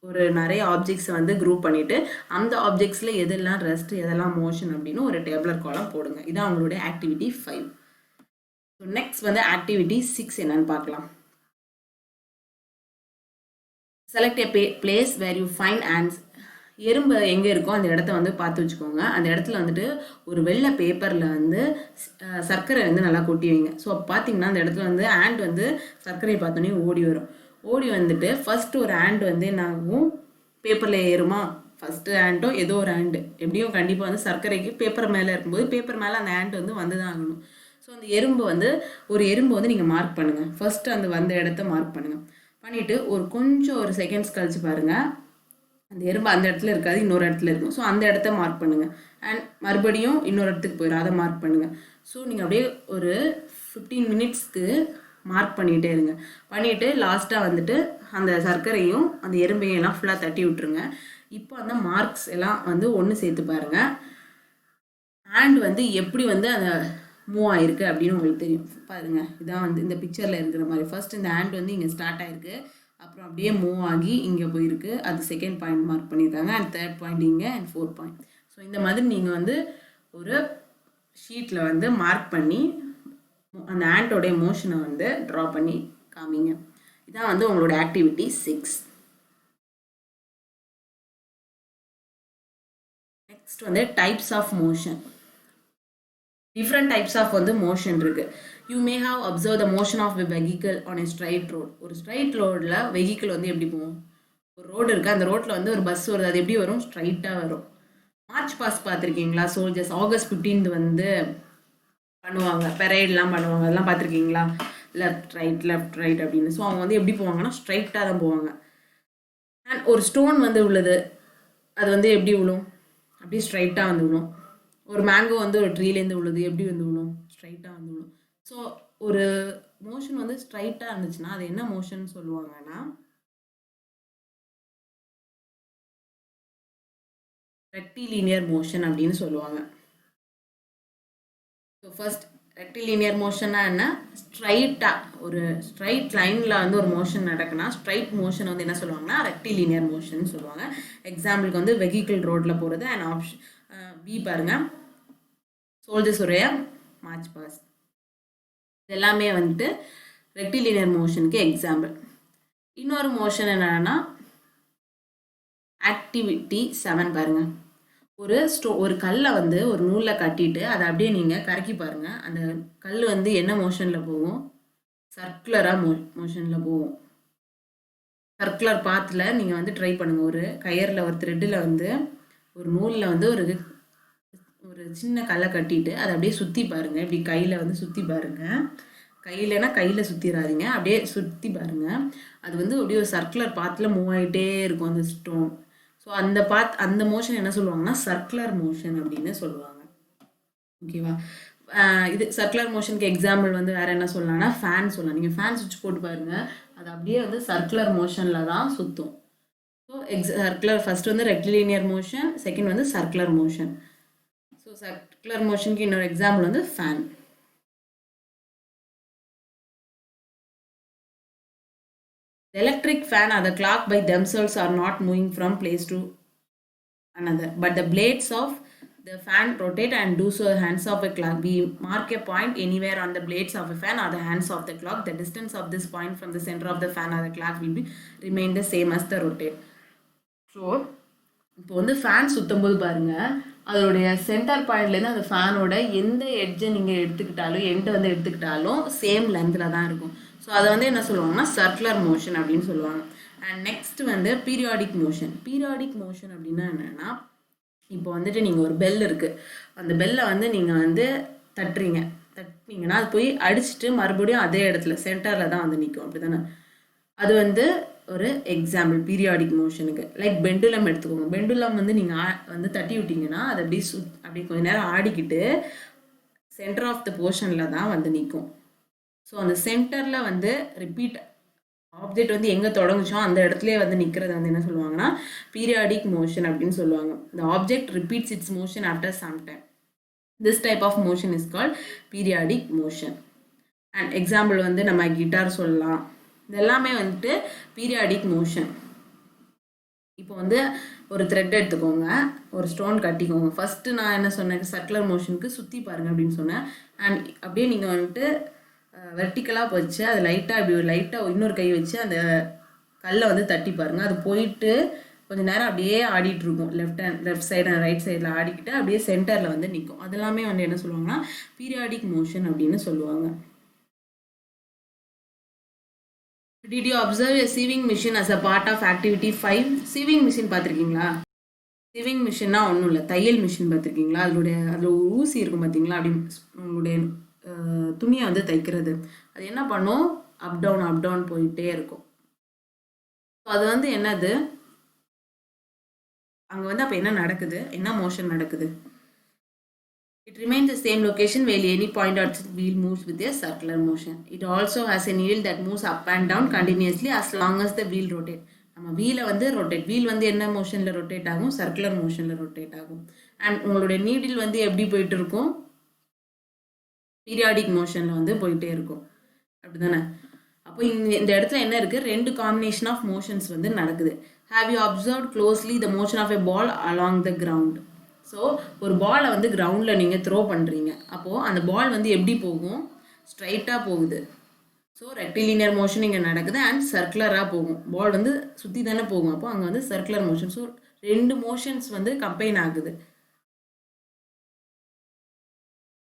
A: ஒரு நிறைய ஆப்ஜெக்ட்ஸை வந்து குரூப் பண்ணிவிட்டு அந்த ஆப்ஜெக்ட்ஸில் எதெல்லாம் ரெஸ்ட் எதெல்லாம் மோஷன் அப்படின்னு ஒரு டேபிளர் காலம் போடுங்க. இதான் அவங்களுடைய ஆக்டிவிட்டி 5. ஸோ நெக்ஸ்ட் வந்து ஆக்டிவிட்டி 6 என்னன்னு பார்க்கலாம். Select a place where you find ants. எறும்பு எங்கே இருக்கோ அந்த இடத்த வந்து பார்த்து வச்சுக்கோங்க. அந்த இடத்துல வந்துட்டு ஒரு வெள்ளை பேப்பரில் வந்து சர்க்கரை வந்து நல்லா கொட்டி வைங்க. ஸோ பார்த்தீங்கன்னா அந்த இடத்துல வந்து ஆண்ட் வந்து சர்க்கரையை பார்த்தோன்னே ஓடி வரும். ஓடி வந்துட்டு ஃபஸ்ட்டு ஒரு ஆண்ட் வந்து என்ன ஆகும், பேப்பரில் ஏறுமா. ஃபஸ்ட்டு ஆண்ட்டும் ஏதோ ஒரு ஆண்டு எப்படியும் கண்டிப்பாக வந்து சர்க்கரைக்கு பேப்பர் மேலே இருக்கும்போது பேப்பர் மேலே அந்த ஆண்ட் வந்து தான் ஆகணும். ஸோ அந்த எறும்பு வந்து நீங்கள் மார்க் பண்ணுங்கள். ஃபஸ்ட்டு அந்த வந்த இடத்த மார்க் பண்ணுங்கள். பண்ணிவிட்டு ஒரு செகண்ட்ஸ் கழிச்சு பாருங்கள், அந்த எறும்பு அந்த இடத்துல இருக்காது, இன்னொரு இடத்துல இருக்கும். ஸோ அந்த இடத்த மார்க் பண்ணுங்கள். அண்ட் மறுபடியும் இன்னொரு இடத்துக்கு போயிடும், அதை மார்க் பண்ணுங்கள். ஸோ நீங்கள் அப்படியே ஒரு 15 மினிட்ஸ்க்கு மார்க் பண்ணிகிட்டே இருங்க. பண்ணிவிட்டு லாஸ்ட்டாக வந்துட்டு அந்த சர்க்கரையும் அந்த எறும்பையும் எல்லாம் ஃபுல்லாக தட்டி விட்டுருங்க. இப்போ அந்த மார்க்ஸ் எல்லாம் வந்து ஒன்று சேர்த்து பாருங்கள். ஹேண்ட் வந்து எப்படி வந்து அந்த மூவ் ஆகிருக்கு அப்படின்னு உங்களுக்கு தெரியும். பாருங்கள், இதான் வந்து இந்த பிக்சரில் இருக்கிற மாதிரி. ஃபர்ஸ்ட் இந்த ஹேண்ட் வந்து இங்கே ஸ்டார்ட் ஆகிருக்கு, அப்புறம் அப்படியே மூவ் ஆகி இங்கே போயிருக்கு, அது செகண்ட் பாயிண்ட் மார்க் பண்ணியிருக்காங்க, அண்ட் தேர்ட் பாயிண்ட் இங்கே, அண்ட் 4th பாயிண்ட். ஸோ இந்த மாதிரி நீங்கள் வந்து ஒரு ஷீட்டில் வந்து மார்க் பண்ணி அந்த ஹேண்டோடைய மோஷனை வந்து ட்ரா பண்ணி காமிங்க. இதான் வந்து உங்களோட ஆக்டிவிட்டி 6. நெக்ஸ்ட் வந்து types of motion. Different types of வந்து மோஷன் இருக்கு. You may have observe the motion of a vehicle on a straight road. ஒரு ஸ்ட்ரைட் ரோடில் வெஹிக்கிள் வந்து எப்படி போகும், ஒரு ரோடு இருக்குது, அந்த ரோட்டில் வந்து ஒரு பஸ் வருது, அது எப்படி வரும், ஸ்ட்ரைட்டாக வரும். மார்ச் பாஸ்ட் பார்த்துருக்கீங்களா? சோல்ஜர்ஸ் August 15th வந்து பண்ணுவாங்க, பெரேட்லாம் பண்ணுவாங்க, அதெல்லாம் பார்த்துருக்கீங்களா? லெஃப்ட் ரைட் அப்படின்னு. ஸோ அவங்க வந்து எப்படி போவாங்கன்னா ஸ்ட்ரைட்டாக தான் போவாங்க. அண்ட் ஒரு ஸ்டோன் வந்து உள்ளது, அது வந்து எப்படி விழும், அப்படியே ஸ்ட்ரைட்டாக வந்து விழும். ஒரு மேங்கோ வந்து ஒரு ட்ரீலேருந்து உள்ளது, எப்படி வந்து விழும், ஸ்ட்ரைட்டாக வந்து விழும். ஸோ ஒரு மோஷன் வந்து ஸ்ட்ரைட்டாக இருந்துச்சுன்னா அது என்ன மோஷன் சொல்லுவாங்கன்னா ரெக்டிலீனியர் மோஷன் அப்படின்னு சொல்லுவாங்க. ஸோ ஃபர்ஸ்ட் ரெக்டிலீனியர் மோஷன்னா என்ன, ஸ்ட்ரைட்டாக ஒரு ஸ்ட்ரைட் லைனில் வந்து ஒரு மோஷன் நடக்குன்னா ஸ்ட்ரைட் மோஷன் வந்து என்ன சொல்லுவாங்கன்னா ரெக்டிலீனியர் மோஷன் சொல்லுவாங்க. எக்ஸாம்பிளுக்கு வந்து வெஹிக்கிள் ரோட்டில் போகிறது. அண்ட் ஆப்ஷன் பி பாருங்கள், சோல்ஜர்ஸ் உடைய மார்ச் பாஸ்ட். இது எல்லாமே வந்துட்டு ரெக்டிலினியர் மோஷனுக்கு எக்ஸாம்பிள். இன்னொரு மோஷன் என்னன்னா ஆக்டிவிட்டி 7 பாருங்க. ஒரு கல்லை வந்து ஒரு நூலில் கட்டிட்டு அதை அப்படியே நீங்கள் கறக்கி பாருங்கள். அந்த கல் வந்து என்ன மோஷனில் போகும், சர்க்குலராக மோஷனில் போகும். சர்க்குலர் பாத்தில் நீங்கள் வந்து ட்ரை பண்ணுங்கள். ஒரு கயரில் ஒரு த்ரெட்டில் வந்து ஒரு நூலில் வந்து ஒரு சின்ன கல்லை கட்டிட்டு அதை அப்படியே சுற்றி பாருங்கள். இப்படி கையில் வந்து சுற்றி பாருங்கள். கையில் சுற்றிடாதீங்க, அப்படியே சுற்றி பாருங்கள். அது வந்து அப்படியே ஒரு சர்க்குலர் பாத்தில் மூவ் ஆகிட்டே இருக்கும் அந்த ஸ்டோன். ஸோ அந்த மோஷன் என்ன சொல்லுவாங்கன்னா சர்க்குலர் மோஷன் அப்படின்னு சொல்லுவாங்க. ஓகேவா? இது சர்க்குலர் மோஷனுக்கு எக்ஸாம்பிள் வந்து வேறு என்ன சொல்லலாம்னா ஃபேன் சொல்லலாம். நீங்கள் ஃபேன் சுவிட்ச் போட்டு பாருங்கள், அது அப்படியே வந்து சர்க்குலர் மோஷனில் தான் சுற்றும். ஸோ சர்க்குலர் ஃபர்ஸ்ட் வந்து ரெக்டிலினியர் மோஷன், செகண்ட் வந்து சர்க்குலர் மோஷன். ஸோ சர்க்குலர் மோஷனுக்கு இன்னொரு எக்ஸாம்பிள் வந்து fan. The electric fan or the clock by themselves are not moving from place to another, but the blades of the fan rotate and do so hands of a clock. We mark a point anywhere on the blades of a fan or the hands of the clock. The distance of this point from the center of the fan or the clock will remain the same as the rotate. So இப்போ வந்து fan சுற்றும் போது பாருங்கள், அதோடைய centre பாயிண்ட்லேருந்து அந்த ஃபேனோட எந்த எட்ஜை நீங்கள் எடுத்துக்கிட்டாலும் சேம் லென்த்தில் தான் இருக்கும். ஸோ அதை வந்து என்ன சொல்லுவாங்கன்னா சர்க்குலர் மோஷன் அப்படின்னு சொல்லுவாங்க. அண்ட் நெக்ஸ்ட் வந்து பீரியாடிக் மோஷன். பீரியாடிக் மோஷன் அப்படின்னா என்னென்னா, இப்போ வந்துட்டு நீங்கள் ஒரு பெல் இருக்குது, அந்த பெல்லை வந்து நீங்கள் வந்து தட்டினீங்கன்னா அது போய் அடிச்சுட்டு மறுபடியும் அதே இடத்துல சென்டரில் தான் வந்து நிற்கும், அப்படி தானே? அது வந்து ஒரு எக்ஸாம்பிள் பீரியாடிக் மோஷனுக்கு. லைக் பெண்டுலம் எடுத்துக்கோங்க. பெண்டுலம் வந்து நீங்கள் வந்து தட்டி விட்டீங்கன்னா அது அப்படி கொஞ்ச நேரம் ஆடிக்கிட்டு சென்டர் ஆஃப் த போர்ஷனில் தான் வந்து நிற்கும். ஸோ அந்த சென்டரில் வந்து ரிப்பீட் ஆப்ஜெக்ட் வந்து எங்கே தொடங்குச்சோ அந்த இடத்துலயே வந்து நிற்கிறது வந்து என்ன சொல்லுவாங்கன்னா பீரியாடிக் மோஷன் அப்படின்னு சொல்லுவாங்க. the object repeats its motion after some time. This type of motion is called periodic motion. And example வந்து நம்ம கிட்டார் சொல்லலாம். இதெல்லாமே வந்துட்டு பீரியாடிக் மோஷன். இப்போ வந்து ஒரு த்ரெட் எடுத்துக்கோங்க, ஒரு ஸ்டோன் கட்டிக்கோங்க. ஃபஸ்ட்டு நான் என்ன சொன்னேன், சர்க்குலர் மோஷனுக்கு சுற்றி பாருங்கள் அப்படின்னு சொன்னேன். அண்ட் அப்படியே நீங்கள் வந்துட்டு வெர்டிக்கலாக வச்சு அது லைட்டாக இப்படி லைட்டாக இன்னொரு கை வச்சு அந்த கல்லை வந்து தட்டி பாருங்கள். அது போயிட்டு கொஞ்சம் நேரம் அப்படியே ஆடிட்டுருக்கும். லெஃப்ட் சைடு அண்ட் ரைட் சைடில் ஆடிக்கிட்டு அப்படியே சென்டரில் வந்து நிற்கும். அதெல்லாமே வந்து என்ன சொல்லுவாங்கன்னா பீரியாடிக் மோஷன் அப்படின்னு சொல்லுவாங்க. Did you observe a sewing machine as a part of activity 5? sewing machine பார்த்துருக்கீங்களா? sewing machineனா ஒன்றும் இல்லை, தையல் மிஷின் பார்த்துருக்கீங்களா? அதில் ஒரு ஊசி இருக்கும் பார்த்தீங்களா? அப்படி உங்களுடைய துணியை வந்து தைக்கிறது. அது என்ன பண்ணும், அப் டவுன் போயிட்டே இருக்கும். அது வந்து என்னது, அங்கே வந்து அப்போ என்ன நடக்குது, என்ன மோஷன் நடக்குது? It remains the same location while any point on the wheel moves with a circular motion. It also has a needle that moves up and down continuously as long as the wheel rotates. நம்ம வீலை வந்து wheel வந்து என்ன மோஷனில் rotate ஆகும், circular மோஷனில் rotate ஆகும். And உங்களுடைய needle வந்து எப்படி போயிட்டு இருக்கும், பீரியாடிக் மோஷனில் வந்து போயிட்டே இருக்கும். அப்படி தானே? அப்போ இந்த இடத்துல என்ன இருக்குது, ரெண்டு காம்பினேஷன் ஆஃப் மோஷன்ஸ் வந்து நடக்குது. Have you observe closely the motion of a ball along the ground? So ஒரு பாலை வந்து கிரவுண்டில் நீங்கள் த்ரோ பண்ணுறீங்க. அப்போது அந்த பால் வந்து எப்படி போகும், ஸ்ட்ரைட்டாக போகுது. ஸோ ரெக்டிலினியர் மோஷன் இங்கே நடக்குது அண்ட் சர்க்குலராக போகும். பால் வந்து சுற்றி தானே போகும். அப்போ அங்கே வந்து சர்க்குலர் மோஷன். ஸோ ரெண்டு மோஷன்ஸ் வந்து கம்பைன் ஆகுது.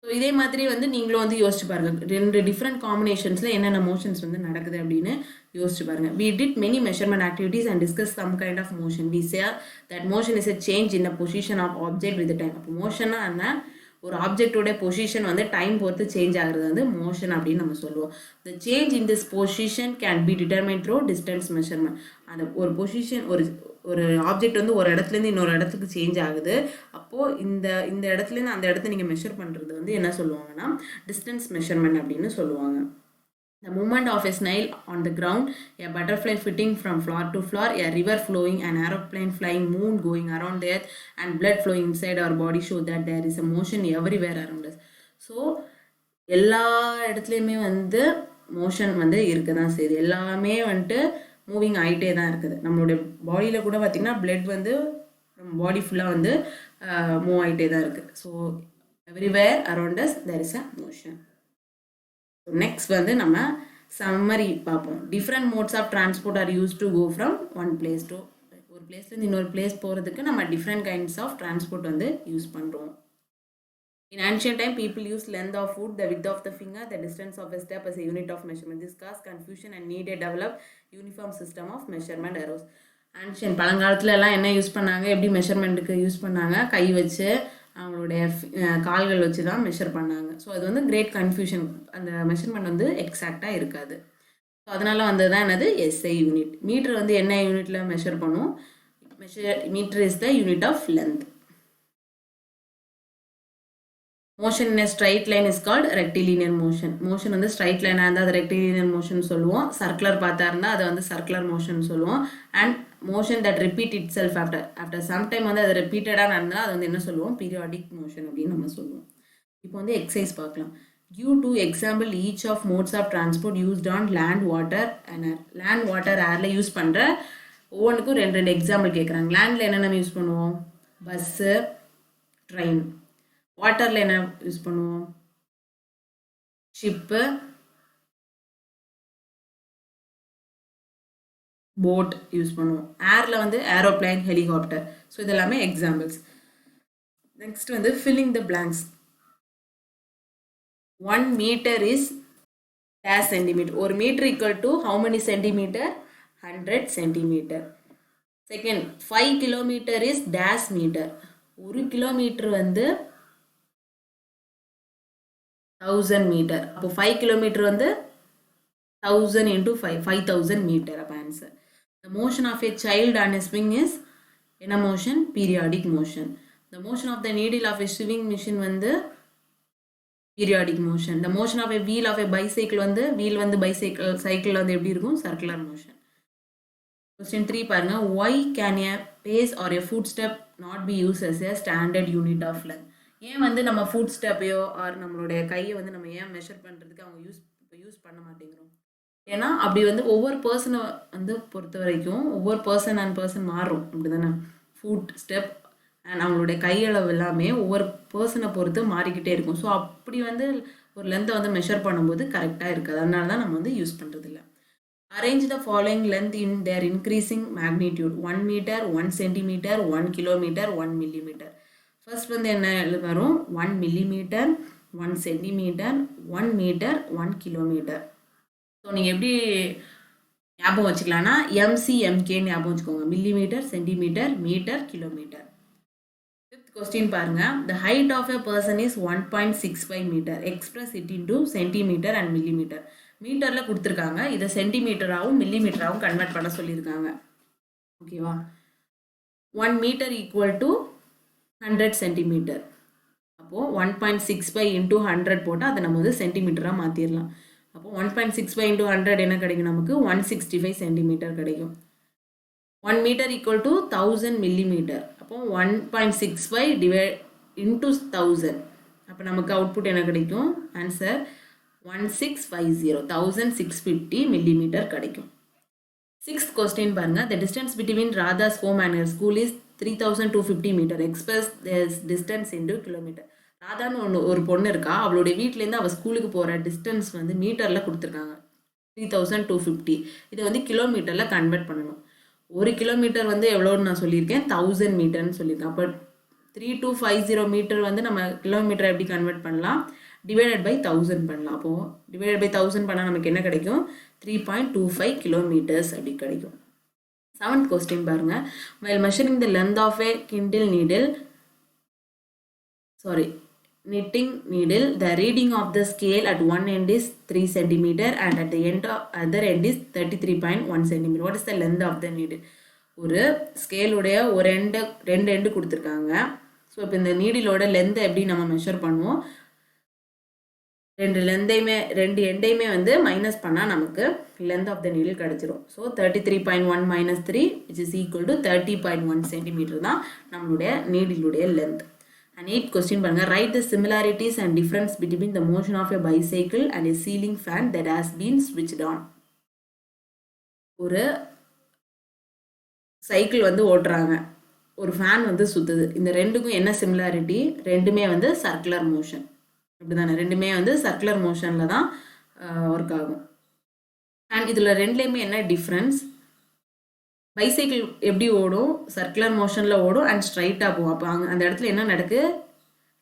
A: ஸோ இதே மாதிரி வந்து நீங்களும் வந்து யோசிச்சு பாருங்கள், ரெண்டு டிஃப்ரெண்ட் காம்பினேஷன்ஸில் என்னென்ன மோஷன்ஸ் வந்து நடக்குது அப்படின்னு யோசிச்சு பாருங்கள். We did many measurement activities and discussed some kind of motion. We say that motion is a change in the position of object with the time. அப்போ மோஷன்னா என்ன, ஒரு ஆப்ஜெக்டோட பொசிஷன் வந்து டைம் பொறுத்து சேஞ்ச் ஆகிறது வந்து மோஷன் அப்படின்னு நம்ம சொல்லுவோம். The change in this position can be determined through distance measurement. அந்த ஒரு பொசிஷன், ஒரு ஆப்ஜெக்ட் வந்து ஒரு இடத்துலேருந்து இன்னொரு இடத்துக்கு சேஞ்ச் ஆகுது. அப்போது இந்த இடத்துலேருந்து அந்த இடத்த நீங்கள் மெஷர் பண்ணுறது வந்து என்ன சொல்லுவாங்கன்னா டிஸ்டன்ஸ் மெஷர்மெண்ட் அப்படின்னு சொல்லுவாங்க. The movement of a snail on the ground, a butterfly flitting from flower to flower, a river flowing, an aeroplane flying, moon going around the earth, and blood flowing inside our body show that there is a motion everywhere around us. So எல்லா இடத்துலையுமே வந்து motion வந்து இருக்க தான் செய்யுது. எல்லாமே வந்துட்டு moving ஆகிட்டே தான் இருக்குது. நம்மளுடைய பாடியில் கூட பார்த்திங்கன்னா பிளட் வந்து நம்ம பாடி ஃபுல்லாக வந்து மூவ் ஆகிட்டே தான் இருக்குது. So everywhere around us there is a motion. Next வந்து நம்ம சம்மரி பார்ப்போம். Different modes of transport are use to go from one place to, ஒரு பிளேஸ்லேருந்து இன்னொரு பிளேஸ் போகிறதுக்கு நம்ம டிஃப்ரெண்ட் கைண்ட்ஸ் ஆஃப் டிரான்ஸ்போர்ட் வந்து யூஸ் பண்ணுறோம். In ancient time, people used length of foot, the width of the finger, the distance of a step as a unit of measurement. This caused confusion and needed develop uniform system of measurement arose. Ancient பழங்காலத்துல எல்லாம் என்ன use பண்ணாங்க, எப்படி மெஷர்மெண்ட்டுக்கு use பண்ணாங்க, கை வச்சு அவங்களுடைய கால்கள் வச்சு தான் மெஷர் பண்ணாங்க. ஸோ அது வந்து கிரேட் கன்ஃபியூஷன், அந்த மெஷர்மெண்ட் வந்து எக்ஸாக்டாக இருக்காது. ஸோ அதனால வந்தது தான் என்னது, எஸ்ஐ யூனிட். மீட்டர் வந்து என்ன யூனிட்டில் மெஷர் பண்ணும், metre is the unit of length. Motion in a straight line is called rectilinear motion. Motion வந்து ஸ்ட்ரைட் லைனாக இருந்தால் அது ரெக்டிலினியர் மோஷன் சொல்லுவோம். சர்க்குலர் பார்த்தா இருந்தால் அதை வந்து சர்க்குலர் மோஷன் சொல்லுவோம். And motion that repeat it self after sometime வந்து அது ரிப்பீட்டடாக நடந்தால் அது வந்து என்ன சொல்லுவோம், பீரியாடிக் மோஷன் அப்படின்னு நம்ம சொல்லுவோம். இப்போ வந்து எக்ஸசைஸ் பார்க்கலாம். Give to example each of modes of transport used on land, water and air. land, water, airல யூஸ் பண்ணுற ஒவ்வொன்றுக்கும் ரெண்டு எக்ஸாம்பிள் கேட்குறாங்க. லேண்டில் என்னென்ன யூஸ் பண்ணுவோம், பஸ்ஸு, ட்ரெயின். வாட்டரில் என்ன யூஸ் பண்ணுவோம், ஷிப்பு, போட் யூஸ் பண்ணுவோம். ஏரில் வந்து ஏரோப்ளைன், ஹெலிகாப்டர். ஸோ இதெல்லாமே எக்ஸாம்பிள்ஸ். நெக்ஸ்ட் வந்து filling the blanks. 1 meter is dash centimeter. ஒரு metre equal to how many centimeter, 100 centimeter. Second 5 kilometer is dash meter. ஒரு கிலோமீட்டர் வந்து 1000 மீட்டர். அப்போ 5 கிலோமீட்டர் வந்து 1000 into 5, 5000 மீட்டர். அப்போ answer. The motion of a child on a swing is என்ன motion? Periodic motion. The motion of the needle of a sewing machine வந்து periodic motion. The motion of a wheel of a bicycle வந்து wheel வந்து bicycle cycle வந்து எப்படி இருக்கும்? Circular motion. Question 3 பாருங்க. Why can a pace or a footstep not be used as a standard unit of length? ஏன் வந்து நம்ம food ஸ்டெப்பையோ R நம்மளுடைய கையை வந்து நம்ம ஏன் மெஷர் பண்ணுறதுக்கு அவங்க யூஸ் பண்ண மாட்டேங்கிறோம்? ஏன்னா அப்படி வந்து ஒவ்வொரு பர்சனை வந்து பொறுத்த வரைக்கும் ஒவ்வொரு பர்சன் அண்ட் பர்சன் மாறும் அப்படி தானே. ஃபுட் ஸ்டெப் அண்ட் அவங்களுடைய கையளவு எல்லாமே ஒவ்வொரு பர்சனை பொறுத்து மாறிக்கிட்டே இருக்கும். ஸோ அப்படி வந்து ஒரு லென்த்தை வந்து மெஷர் பண்ணும்போது கரெக்டாக இருக்காது. அதனால தான் நம்ம வந்து யூஸ் பண்ணுறதில்ல. Arrange the following length in their increasing magnitude 1 metre 1 centimetre 1 kilometre 1 millimetre. First வந்து என்ன வரும்? 1 millimetre 1 centimetre 1 metre 1 kilometre. So நீங்கள் எப்படி ஞாபகம் வச்சுக்கலாம்னா எம்சிஎம்கேன்னு ஞாபகம் வச்சுக்கோங்க. Millimetre centimetre metre kilometre. Fifth question பாருங்க. The height of a person is 1.65 metre. Express it into centimetre and millimetre. மீட்டரில் கொடுத்துருக்காங்க, இதை சென்டிமீட்டராகவும் மில்லிமீட்டராகவும் கன்வெர்ட் பண்ண சொல்லியிருக்காங்க. ஓகேவா? 1 மீட்டர் ஈக்குவல் டு 100 சென்டிமீட்டர். அப்போது 1.65 இன்டூ 100 போட்டால் அதை நம்ம வந்து சென்டிமீட்டராக மாற்றிடலாம். அப்போது 1.65 இன்டூ 100 என்ன கிடைக்கும்? நமக்கு 165 சென்டிமீட்டர் கிடைக்கும். 1 மீட்டர் ஈக்குவல் டு 1000 மில்லிமீட்டர். அப்போது 1.65 டிவைட் இன்டூ 1000. அப்போ நமக்கு அவுட்புட் என்ன கிடைக்கும்? ஆன்சர் 1650 மில்லிமீட்டர் கிடைக்கும். சிக்ஸ்த் கொஸ்டின் பாருங்க. The distance between Radha's home and her school is 3250 metre. Express distance into kilometre. ராதான்னு ஒரு பொண்ணு இருக்கா, அவளுடைய வீட்டிலேருந்து அவள் ஸ்கூலுக்கு போகிற டிஸ்டன்ஸ் வந்து மீட்டரில் கொடுத்துருக்காங்க 3250. இதை வந்து கிலோமீட்டரில் கன்வெர்ட் பண்ணணும். ஒரு கிலோமீட்டர் வந்து எவ்வளோன்னு நான் சொல்லியிருக்கேன், 1000 மீட்டர்னு சொல்லியிருக்கேன். அப்போ 3250 மீட்டர் வந்து நம்ம கிலோமீட்டர் எப்படி கன்வெர்ட் பண்ணலாம்? டிவைடட் பை 1000 பண்ணலாம். அப்போது டிவைடட் பை 1000 பண்ணால் நமக்கு என்ன கிடைக்கும்? 3.25 கிலோமீட்டர்ஸ் அப்படி கிடைக்கும். செவன்த் கொஸ்டின் பாருங்க. while measuring the length of a knitting needle, the reading of the scale at one end is 3 cm and at the other end is 33.1 cm. What is the length of the needle? ஒரு ஸ்கேலுடைய ரெண்டு end கொடுத்துருக்காங்க. So இப்போ இந்த நீடிலோட லென்த்தை எப்படி நம்ம measure பண்ணுவோம்? ரெண்டு எண்டையுமே வந்து மைனஸ் பண்ணால் நமக்கு லென்த் ஆஃப் த நீடில் கிடச்சிரும். So 33.1 - 3 which is equal to 30.1 centimetre தான் நம்மளுடைய நீடிலுடைய லென்த். அண்ட் 8th கொஸ்டின் பாருங்க. Write the similarities and difference between the motion of a bicycle and a ceiling fan that has been switched on. ஒரு cycle வந்து ஓட்டுறாங்க, ஒரு fan வந்து சுற்றுது. இந்த ரெண்டுக்கும் என்ன சிமிலாரிட்டி? ரெண்டுமே வந்து சர்க்குலர் மோஷன். அப்படி தானே? ரெண்டுமே வந்து சர்க்குலர் மோஷனில் தான் ஒர்க் ஆகும். அண்ட் இதில் ரெண்டுலேயுமே என்ன டிஃப்ரென்ஸ்? பைசைக்கிள் எப்படி ஓடும்? சர்க்குலர் மோஷனில் ஓடும் அண்ட் ஸ்ட்ரைட்டாக போகும். அப்போ அந்த இடத்துல என்ன நடக்குது?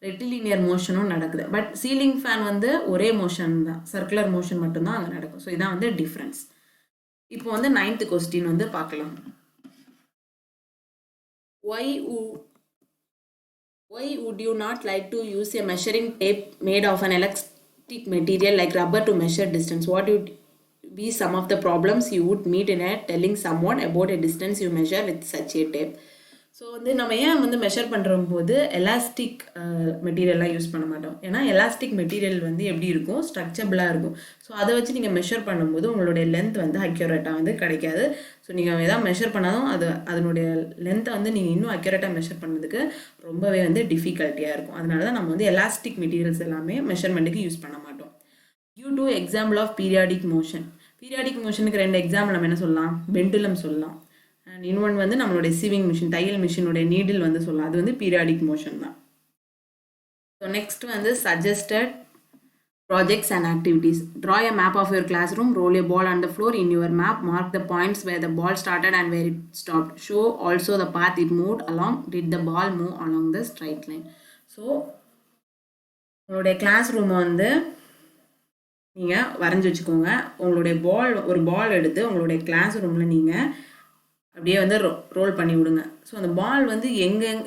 A: ரெட்டிலினியர் மோஷனும் நடக்குது. பட் சீலிங் ஃபேன் வந்து ஒரே மோஷன் தான், சர்க்குலர் மோஷன் மட்டும்தான் அங்கே நடக்கும். ஸோ இதான் வந்து டிஃப்ரென்ஸ். இப்போ வந்து 9th கொஸ்டின் வந்து பார்க்கலாம். Why would you not like to use a measuring tape made of an elastic material like rubber to measure distance? What would be some of the problems you would meet in telling someone about a distance you measure with such a tape? So வந்து நம்ம ஏன் வந்து measure பண்ணுற போது elastic மெட்டீரியல்லாம் use பண்ண மாட்டோம். ஏன்னா elastic material வந்து எப்படி இருக்கும்? ஸ்ட்ரக்சபிளாக இருக்கும். ஸோ அதை வச்சு நீங்கள் மெஷர் பண்ணும்போது உங்களுடைய லென்த் வந்து அக்யூரேட்டாக வந்து கிடைக்காது. ஸோ நீங்கள் எதாவது மெஷர் பண்ணாலும் அதனுடைய லென்த்தை வந்து நீங்கள் இன்னும் அக்யூரேட்டாக மெஷர் பண்ணுறதுக்கு ரொம்பவே வந்து டிஃபிகல்ட்டியாக இருக்கும். அதனால தான் நம்ம வந்து எலாஸ்டிக் மெட்டீரியல்ஸ் எல்லாமே மெஷர்மெண்ட்டுக்கு யூஸ் பண்ண மாட்டோம். Due to example of periodic motion. Periodic மோஷனுக்கு 2 எக்ஸாம்பிள் நம்ம என்ன சொல்லலாம்? பெண்டுலம் சொல்லலாம். அண்ட் இன்னொன்று வந்து நம்மளுடைய சீவிங் மிஷின், தையல் மிஷினுடைய நீடில் வந்து சொல்லலாம். அது வந்து பீரியாடிக் மோஷன் தான். ஸோ நெக்ஸ்ட் வந்து suggested projects and activities. Draw a map of your classroom, roll a ball on the floor. In your map, mark the points where the ball started and where it stopped. Show also the path it moved along. Did the ball move along the straight line? So உங்களுடைய class ரூமை வந்து நீங்கள் வரைஞ்சி வச்சுக்கோங்க. உங்களுடைய ஒரு பால் எடுத்து உங்களுடைய கிளாஸ் ரூமில் நீங்கள் அப்படியே வந்து ரோல் பண்ணி விடுங்க. ஸோ அந்த பால் வந்து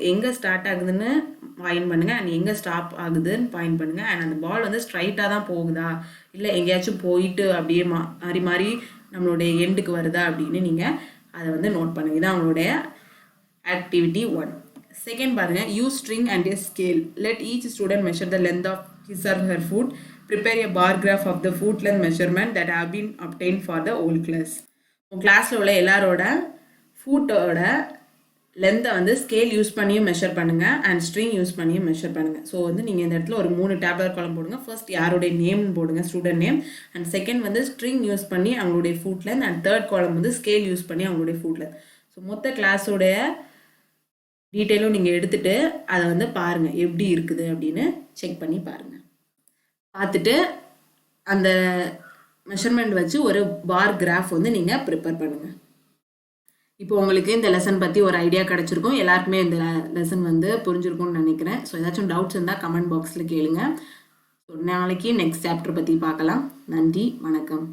A: எங்கே ஸ்டார்ட் ஆகுதுன்னு பாயிண்ட் பண்ணுங்கள் அண்ட் எங்கே ஸ்டாப் ஆகுதுன்னு பாயிண்ட் பண்ணுங்கள். அண்ட் அந்த பால் வந்து ஸ்ட்ரைட்டாக தான் போகுதா இல்லை எங்கேயாச்சும் போயிட்டு அப்படியே மாறி நம்மளுடைய எண்டுக்கு வருதா அப்படின்னு நீங்கள் அதை வந்து நோட் பண்ணுங்க. இதான் அவங்களுடைய ஆக்டிவிட்டி 1. செகண்ட் பாருங்க, use string and a scale. Let each student measure the length of his or her foot. Prepare a bar graph of the foot length measurement that have been obtained for the whole class. உங்கள் கிளாஸில் உள்ள எல்லாரோட ஃபூட்டோட லென்த்தை வந்து scale use பண்ணியும் measure பண்ணுங்கள் and string use பண்ணியும் measure பண்ணுங்கள். ஸோ வந்து நீங்கள் இந்த இடத்துல ஒரு 3 டேப்லர் காலம் போடுங்க. ஃபர்ஸ்ட் யாருடைய நேம்னு போடுங்க, ஸ்டூடெண்ட் நேம். அண்ட் செகண்ட் வந்து ஸ்ட்ரிங் யூஸ் பண்ணி அவங்களுடைய ஃபுட் லென்த். அண்ட் தேர்ட் காலம் வந்து ஸ்கேல் யூஸ் பண்ணி அவங்களுடைய ஃபுட் லென்த். ஸோ மொத்த கிளாஸோடைய டீட்டெயிலும் நீங்கள் எடுத்துகிட்டு அதை வந்து பாருங்கள் எப்படி இருக்குது அப்படின்னு செக் பண்ணி பாருங்கள். பார்த்துட்டு அந்த மெஷர்மெண்ட் வச்சு ஒரு பார் கிராஃப் வந்து நீங்கள் ப்ரிப்பேர் பண்ணுங்கள். இப்போ உங்களுக்கு இந்த லெசன் பற்றி ஒரு ஐடியா கிடச்சிருக்கும். எல்லாருக்குமே இந்த லெசன் வந்து புரிஞ்சிருக்கும்னு நினைக்கிறேன். ஸோ ஏதாச்சும் டவுட்ஸ் இருந்தால் கமெண்ட் பாக்ஸில் கேளுங்க. ஸோ நாளைக்கு நெக்ஸ்ட் சாப்டர் பற்றி பார்க்கலாம். நன்றி, வணக்கம்.